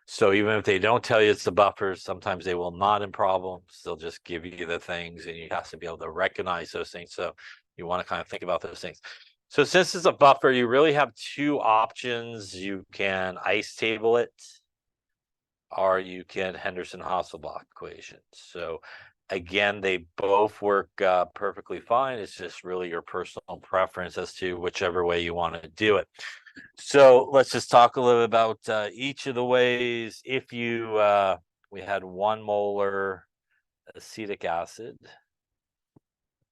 So even if they don't tell you it's the buffers, sometimes they will not in problems. They'll just give you the things, and you have to be able to recognize those things. So you want to kind of think about those things. So since it's a buffer, you really have two options. You can ice table it, or you can Henderson-Hasselbalch equation. So again, they both work perfectly fine. It's just really your personal preference as to whichever way you want to do it. So let's just talk a little bit about each of the ways. If you, we had 1 molar acetic acid,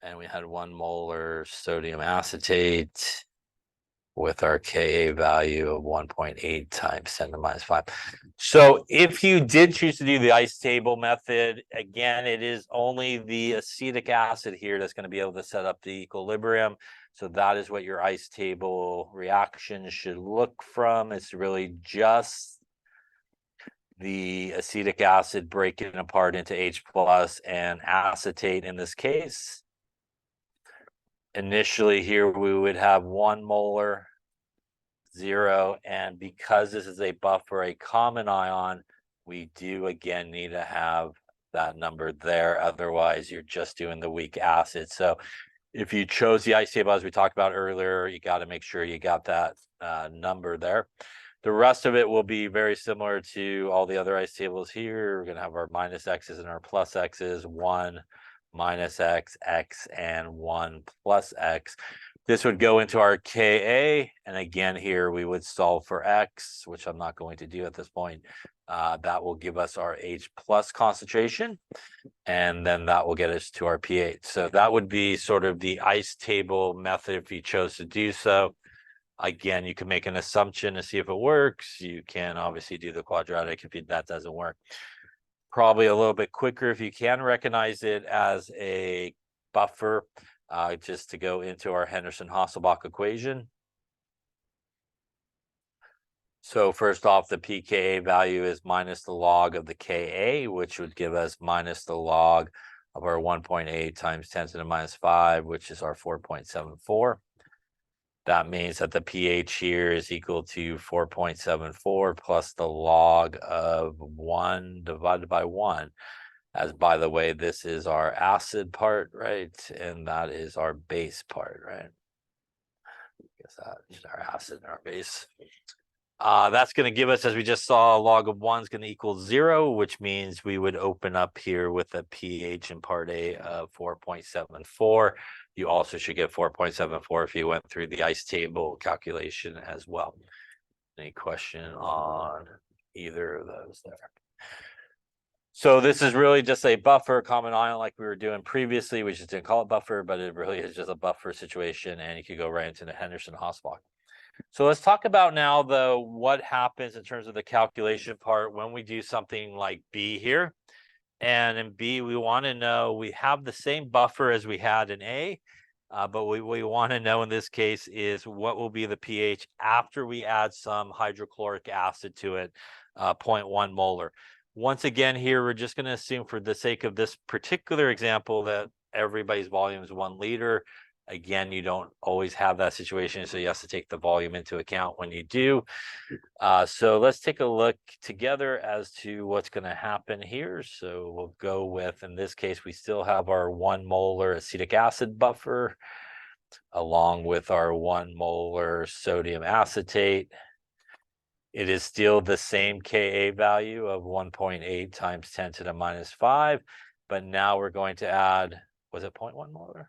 and we had 1 molar sodium acetate with our Ka value of 1.8 times 10 to the minus 5. So if you did choose to do the ice table method, again, it is only the acetic acid here that's going to be able to set up the equilibrium. So that is what your ice table reaction should look from. It's really just the acetic acid breaking apart into H plus and acetate in this case. Initially here, we would have 1 molar, 0, and because this is a buffer, a common ion, we do again need to have that number there. Otherwise, you're just doing the weak acid. So if you chose the ice table, as we talked about earlier, you got to make sure you got that number there. The rest of it will be very similar to all the other ice tables here. We're going to have our minus x's and our plus x's, 1 minus x, x, and 1 plus x. This would go into our Ka, and again here we would solve for x, which I'm not going to do at this point. That will give us our H plus concentration, and then that will get us to our pH. So that would be sort of the ice table method if you chose to do so. Again, you can make an assumption to see if it works. You can obviously do the quadratic if that doesn't work. Probably a little bit quicker if you can recognize it as a buffer, just to go into our Henderson-Hasselbalch equation. So first off, the pKa value is minus the log of the Ka, which would give us minus the log of our 1.8 times 10 to the minus 5, which is our 4.74. That means that the pH here is equal to 4.74 plus the log of 1 divided by 1. As by the way, this is our acid part, right? And that is our base part, right? I guess that is our acid and our base. That's going to give us, as we just saw, a log of 1 is going to equal 0, which means we would open up here with a pH in part A of 4.74. You also should get 4.74 if you went through the ice table calculation as well. Any question on either of those there? So this is really just a buffer common ion like we were doing previously. We just didn't call it buffer, but it really is just a buffer situation, and you could go right into the Henderson-Hasselbalch. So let's talk about now, though, what happens in terms of the calculation part when we do something like B here. And in B, we want to know, we have the same buffer as we had in A, but what we want to know in this case is what will be the pH after we add some hydrochloric acid to it, 0.1 molar. Once again, here, we're just going to assume for the sake of this particular example that everybody's volume is 1 liter. Again, you don't always have that situation, so you have to take the volume into account when you do. So let's take a look together as to what's going to happen here. So we'll go with, in this case, we still have our 1 molar acetic acid buffer along with our 1 molar sodium acetate. It is still the same Ka value of 1.8 times 10 to the minus 5, but now we're going to add, was it 0.1 molar?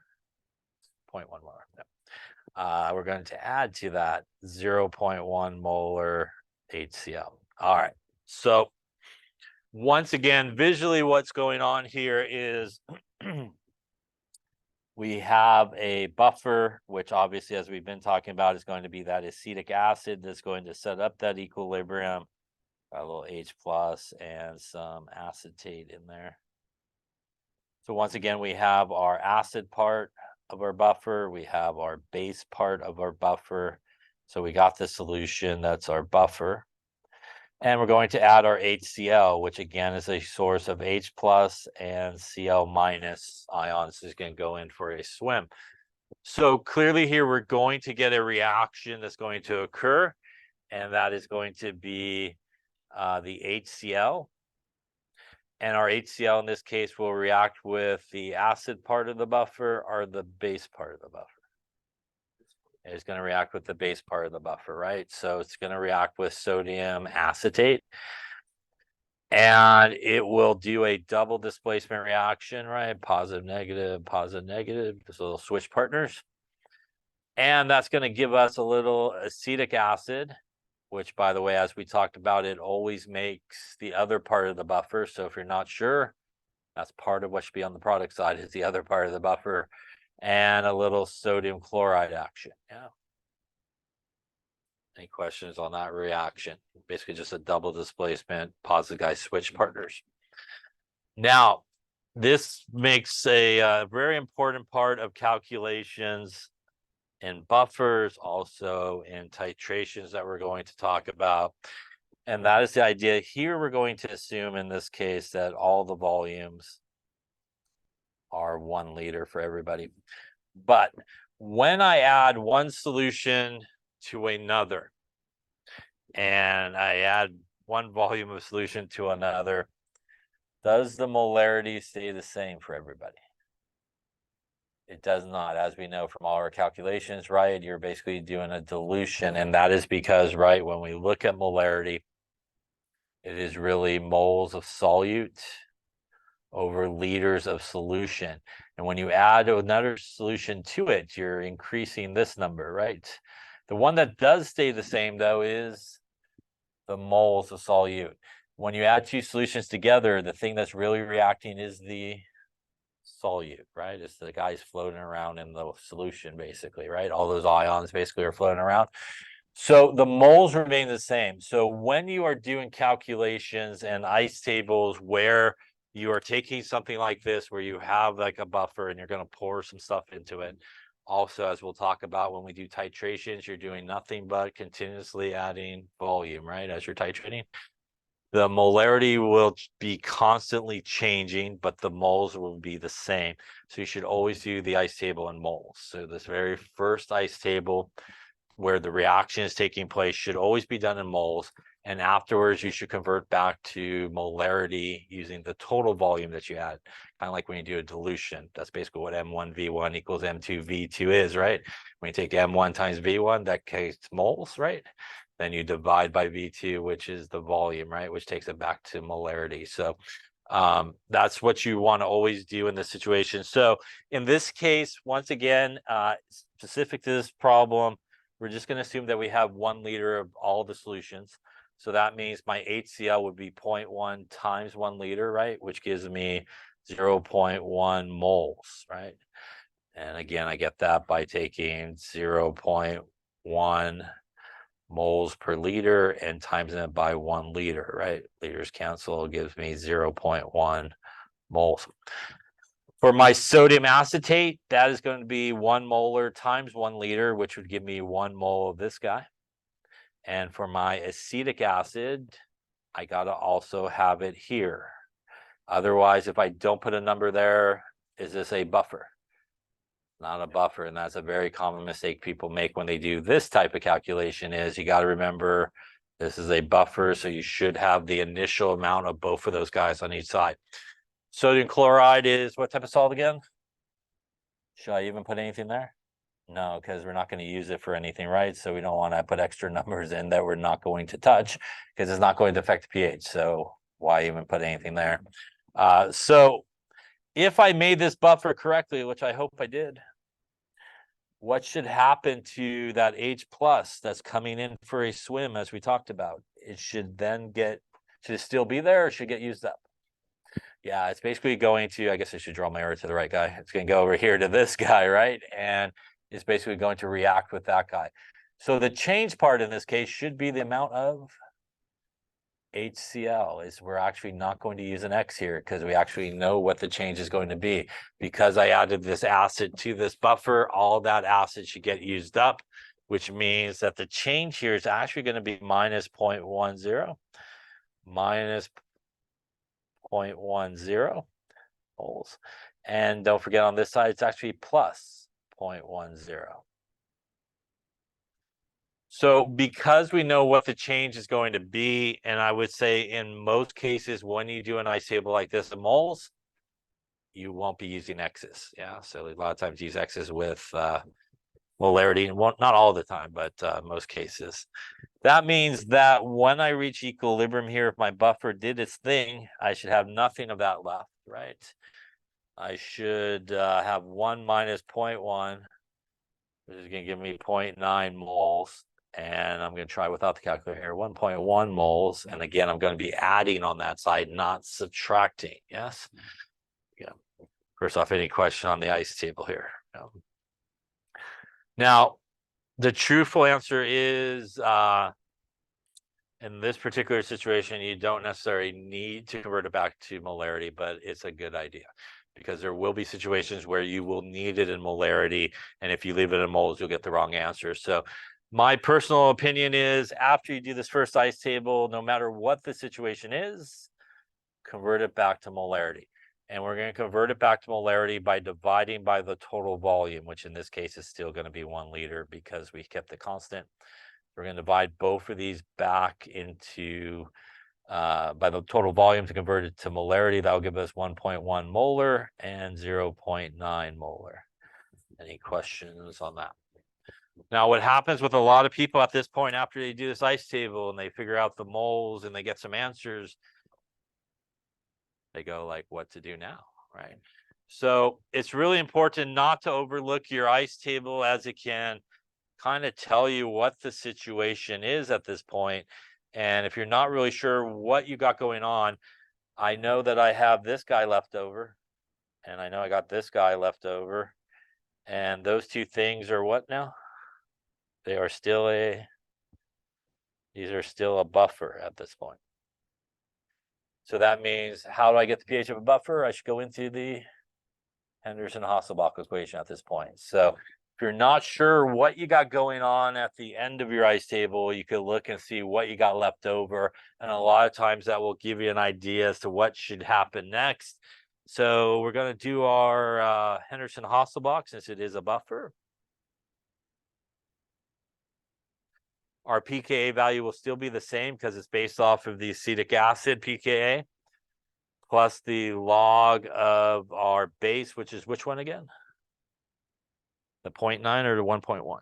0.1 molar. No. We're going to add to that 0.1 molar HCl. All right. So once again, visually what's going on here is we have a buffer, which obviously, as we've been talking about, is going to be that acetic acid that's going to set up that equilibrium. Got a little H plus and some acetate in there. So once again, we have our acid part of our buffer. We have our base part of our buffer. So we got the solution, that's our buffer. And we're going to add our HCl, which again is a source of H plus and Cl minus ions. Is going to go in for a swim. So clearly here we're going to get a reaction that's going to occur, and that is going to be the HCl. And our HCl in this case will react with the acid part of the buffer or the base part of the buffer. It's going to react with the base part of the buffer, right? So it's going to react with sodium acetate. And it will do a double displacement reaction, right? Positive, negative, just little switch partners. And that's going to give us a little acetic acid, which, by the way, as we talked about, it always makes the other part of the buffer. So if you're not sure, that's part of what should be on the product side is the other part of the buffer, and a little sodium chloride action. Yeah. Any questions on that reaction? Basically just a double displacement, positive guy switch partners. Now, this makes a very important part of calculations in buffers, also in titrations that we're going to talk about. And that is the idea. Here we're going to assume in this case that all the volumes are 1 liter for everybody. But when I add one solution to another, and I add one volume of solution to another, does the molarity stay the same for everybody? It does not, as we know from all our calculations, right? You're basically doing a dilution, and that is because, right, when we look at molarity, it is really moles of solute over liters of solution. And when you add another solution to it, you're increasing this number, right? The one that does stay the same, though, is the moles of solute. When you add two solutions together, the thing that's really reacting is the solute, right? It's the guys floating around in the solution, basically, right? All those ions basically are floating around. So the moles remain the same. So when you are doing calculations and ice tables where you are taking something like this, where you have like a buffer and you're going to pour some stuff into it. Also, as we'll talk about when we do titrations, you're doing nothing but continuously adding volume, right? As you're titrating. The molarity will be constantly changing, but the moles will be the same. So you should always do the ice table in moles. So this very first ice table where the reaction is taking place should always be done in moles. And afterwards, you should convert back to molarity using the total volume that you add. Kind of like when you do a dilution. That's basically what M1V1 equals M2V2 is, right? When you take M1 times V1, that creates moles, right? Then you divide by V2, which is the volume, right? Which takes it back to molarity. So that's what you want to always do in this situation. So in this case, once again, specific to this problem, we're just going to assume that we have 1 liter of all the solutions. So that means my HCl would be 0.1 times 1 liter, right? Which gives me 0.1 moles, right? And again, I get that by taking 0.1 moles per liter and times it by 1 liter, right? Liters cancel, gives me 0.1 moles. For my sodium acetate, that is going to be 1 molar times 1 liter, which would give me 1 mole of this guy. And for my acetic acid, I got to also have it here. Otherwise, if I don't put a number there, is this a buffer? Not a buffer. And that's a very common mistake people make when they do this type of calculation is you got to remember this is a buffer. So you should have the initial amount of both of those guys on each side. Sodium chloride is what type of salt again? Should I even put anything there? No, because we're not going to use it for anything, right? So we don't want to put extra numbers in that we're not going to touch because it's not going to affect the pH. So why even put anything there? So if I made this buffer correctly, which I hope I did, what should happen to that H plus that's coming in for a swim, as we talked about? It should then should it still be there or should it get used up? Yeah, it's basically going to, I guess I should draw my arrow to the right guy. It's going to go over here to this guy, right? And it's basically going to react with that guy. So the change part in this case should be the amount of HCl is we're actually not going to use an X here because we actually know what the change is going to be. Because I added this acid to this buffer, all that acid should get used up, which means that the change here is actually going to be minus 0.10, minus 0.10 moles. And don't forget on this side, it's actually plus 0.10. So because we know what the change is going to be, and I would say in most cases, when you do an ice table like this in moles, you won't be using X's. Yeah, so a lot of times use X's with molarity, and not all the time, but most cases. That means that when I reach equilibrium here, if my buffer did its thing, I should have nothing of that left, right? I should have 1 minus 0.1, which is going to give me 0.9 moles. And I'm going to try without the calculator here, 1.1 moles. And again, I'm going to be adding on that side, not subtracting. Yes. Yeah. First off, any question on the ice table here? No. Now, the truthful answer is, in this particular situation, you don't necessarily need to convert it back to molarity, but it's a good idea because there will be situations where you will need it in molarity. And if you leave it in moles, you'll get the wrong answer. So my personal opinion is after you do this first ice table, no matter what the situation is, convert it back to molarity. And we're going to convert it back to molarity by dividing by the total volume, which in this case is still going to be 1 liter because we kept the constant. We're going to divide both of these back into by the total volume to convert it to molarity. That will give us 1.1 molar and 0.9 molar. Any questions on that? Now, what happens with a lot of people at this point after they do this ice table and they figure out the moles and they get some answers, they go like, what to do now, right? So it's really important not to overlook your ice table, as it can kind of tell you what the situation is at this point. And if you're not really sure what you got going on, I know that I have this guy left over, and I know I got this guy left over, and those two things are what now? They are still these are still a buffer at this point. So that means, how do I get the pH of a buffer? I should go into the Henderson-Hasselbalch equation at this point. So if you're not sure what you got going on at the end of your ice table, you could look and see what you got left over. And a lot of times that will give you an idea as to what should happen next. So we're going to do our Henderson-Hasselbalch since it is a buffer. Our pKa value will still be the same because it's based off of the acetic acid pKa plus the log of our base, which is which one again? The 0.9 or the 1.1?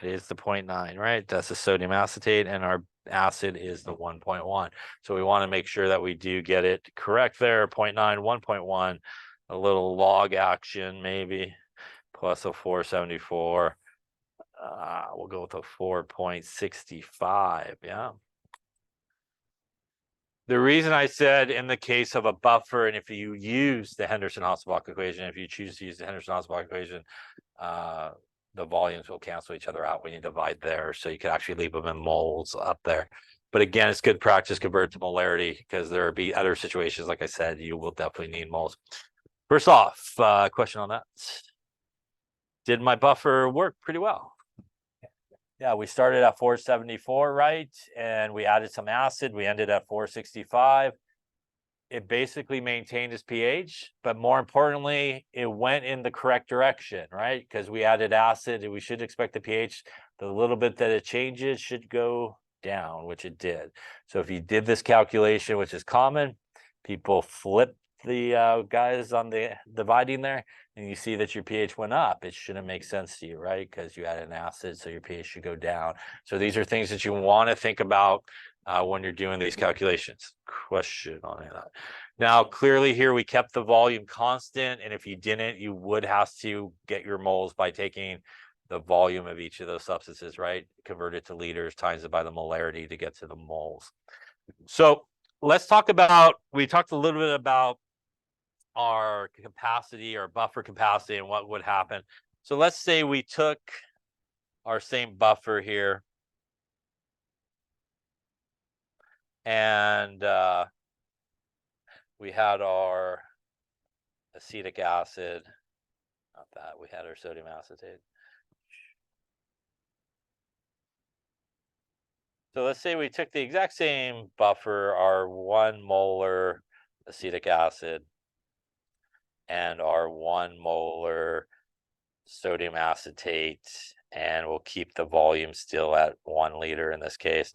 It is the 0.9, right? That's the sodium acetate, and our acid is the 1.1. So we want to make sure that we do get it correct there. 0.9, 1.1, a little log action maybe, plus a 474. We'll go with a 4.65, yeah. The reason I said in the case of a buffer, and if you use the Henderson-Hasselbalch equation, if you choose to use the Henderson-Hasselbalch equation, the volumes will cancel each other out when you divide there. So you can actually leave them in moles up there. But again, it's good practice convert to molarity because there will be other situations, like I said, you will definitely need moles. First off, question on that. Did my buffer work pretty well? Yeah, we started at 474, right? And we added some acid. We ended at 465. It basically maintained its pH, but more importantly, it went in the correct direction, right? Because we added acid, and we should expect the pH, the little bit that it changes should go down, which it did. So if you did this calculation, which is common, people flip the guys on the dividing there, and you see that your pH went up. It shouldn't make sense to you, right? Because you added an acid, so your pH should go down. So these are things that you want to think about when you're doing these calculations. Question on that. Now, clearly here we kept the volume constant, and if you didn't, you would have to get your moles by taking the volume of each of those substances, right? Convert it to liters, times it by the molarity to get to the moles. So let's talk about, we talked a little bit about our capacity, our buffer capacity, and what would happen. So let's say we took our same buffer here, And we had our acetic acid, not that, we had our sodium acetate. So let's say we took the exact same buffer, our 1 molar acetic acid and our 1 molar sodium acetate, and we'll keep the volume still at 1 liter in this case.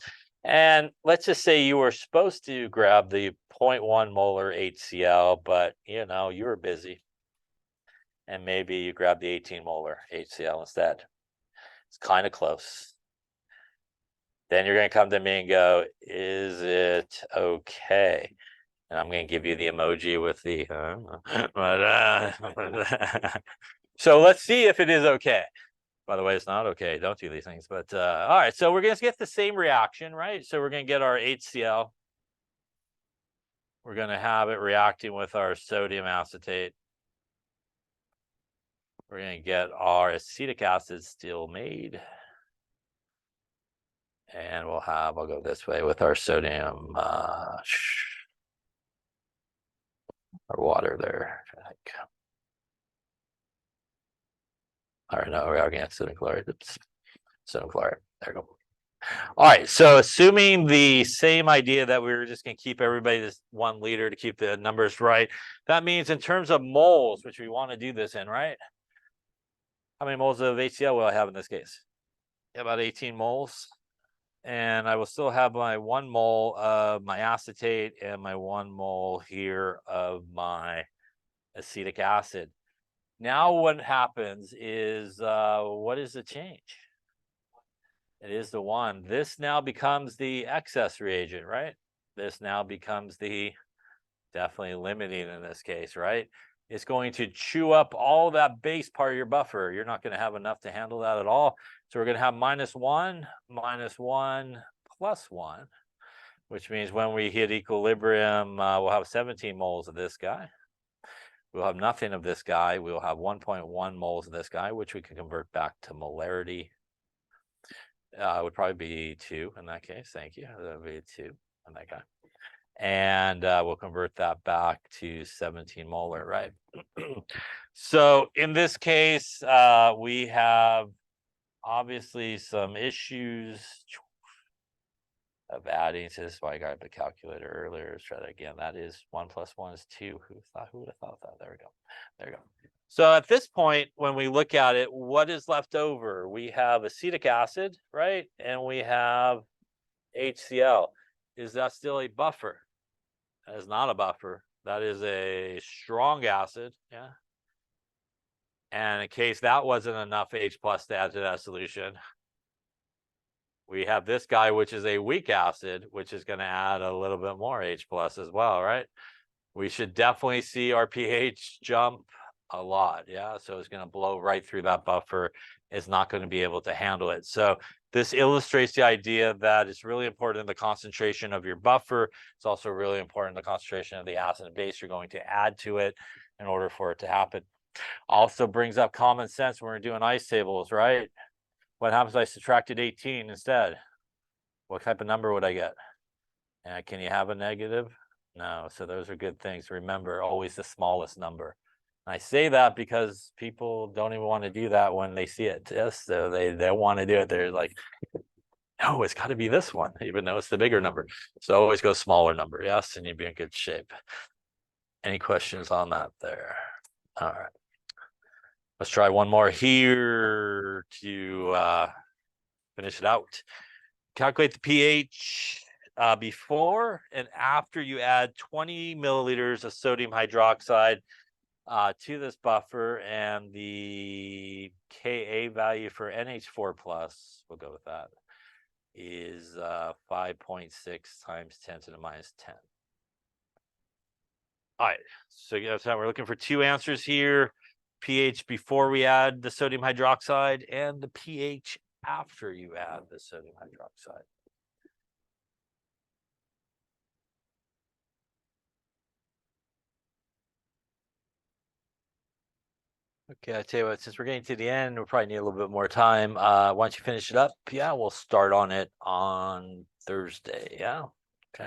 And let's just say you were supposed to grab the 0.1 molar HCl, but you know, you were busy. And maybe you grab the 18 molar HCl instead. It's kind of close. Then you're going to come to me and go, is it okay? And I'm going to give you the emoji with the, so let's see if it is okay. By the way, it's not okay. Don't do these things. But all right, so we're going to get the same reaction, right? So we're going to get our HCl. We're going to have it reacting with our sodium acetate. We're going to get our acetic acid still made. And we'll have, I'll go this way with our sodium, our water there. All right, no, we're again sodium chloride. Oops. Sodium chloride. There we go. All right, so assuming the same idea that we were just going to keep everybody this 1 liter to keep the numbers right, that means in terms of moles, which we want to do this in, right? How many moles of HCl will I have in this case? About 18 moles. And I will still have my 1 mole of my acetate and my 1 mole here of my acetic acid. Now what happens is, what is the change? It is the 1. This now becomes the excess reagent, right? This now becomes the definitely limiting in this case, right? It's going to chew up all that base part of your buffer. You're not going to have enough to handle that at all. So we're going to have -1, -1, +1, which means when we hit equilibrium, we'll have 17 moles of this guy. We'll have nothing of this guy. We'll have 1.1 moles of this guy, which we can convert back to molarity. It would probably be 2 in that case. Thank you. That would be 2 on that guy. And we'll convert that back to 17 molar, right? So in this case, we have obviously some issues of adding. So this is why I got the calculator earlier. Let's try that again. That is 1 + 1 is 2. Who would have thought that? There we go. There we go. So at this point, when we look at it, what is left over? We have acetic acid, right? And we have HCl. Is that still a buffer? That is not a buffer. That is a strong acid, yeah. And in case that wasn't enough H+ to add to that solution, we have this guy, which is a weak acid, which is going to add a little bit more H+ as well, right? We should definitely see our pH jump a lot, yeah. So it's going to blow right through that buffer. It's not going to be able to handle it. So this illustrates the idea that it's really important the concentration of your buffer. It's also really important the concentration of the acid and base you're going to add to it in order for it to happen. Also brings up common sense when we're doing ice tables, right? What happens if I subtracted 18 instead? What type of number would I get? Can you have a negative? No. So those are good things. Remember, always the smallest number. I say that because people don't even want to do that when they see it. Yes, so they don't want to do it. They're like, no, it's got to be this one, even though it's the bigger number. So always go smaller number, yes, and you'd be in good shape. Any questions on that there? All right. Let's try one more here to finish it out. Calculate the pH before and after you add 20 milliliters of sodium hydroxide to this buffer, and the Ka value for NH4+, we'll go with that, is 5.6 times 10 to the -10. All right, so we're looking for 2 answers here. pH before we add the sodium hydroxide and the pH after you add the sodium hydroxide. Okay, I tell you what, since we're getting to the end, we'll probably need a little bit more time. Once you finish it up, yeah, we'll start on it on Thursday, yeah.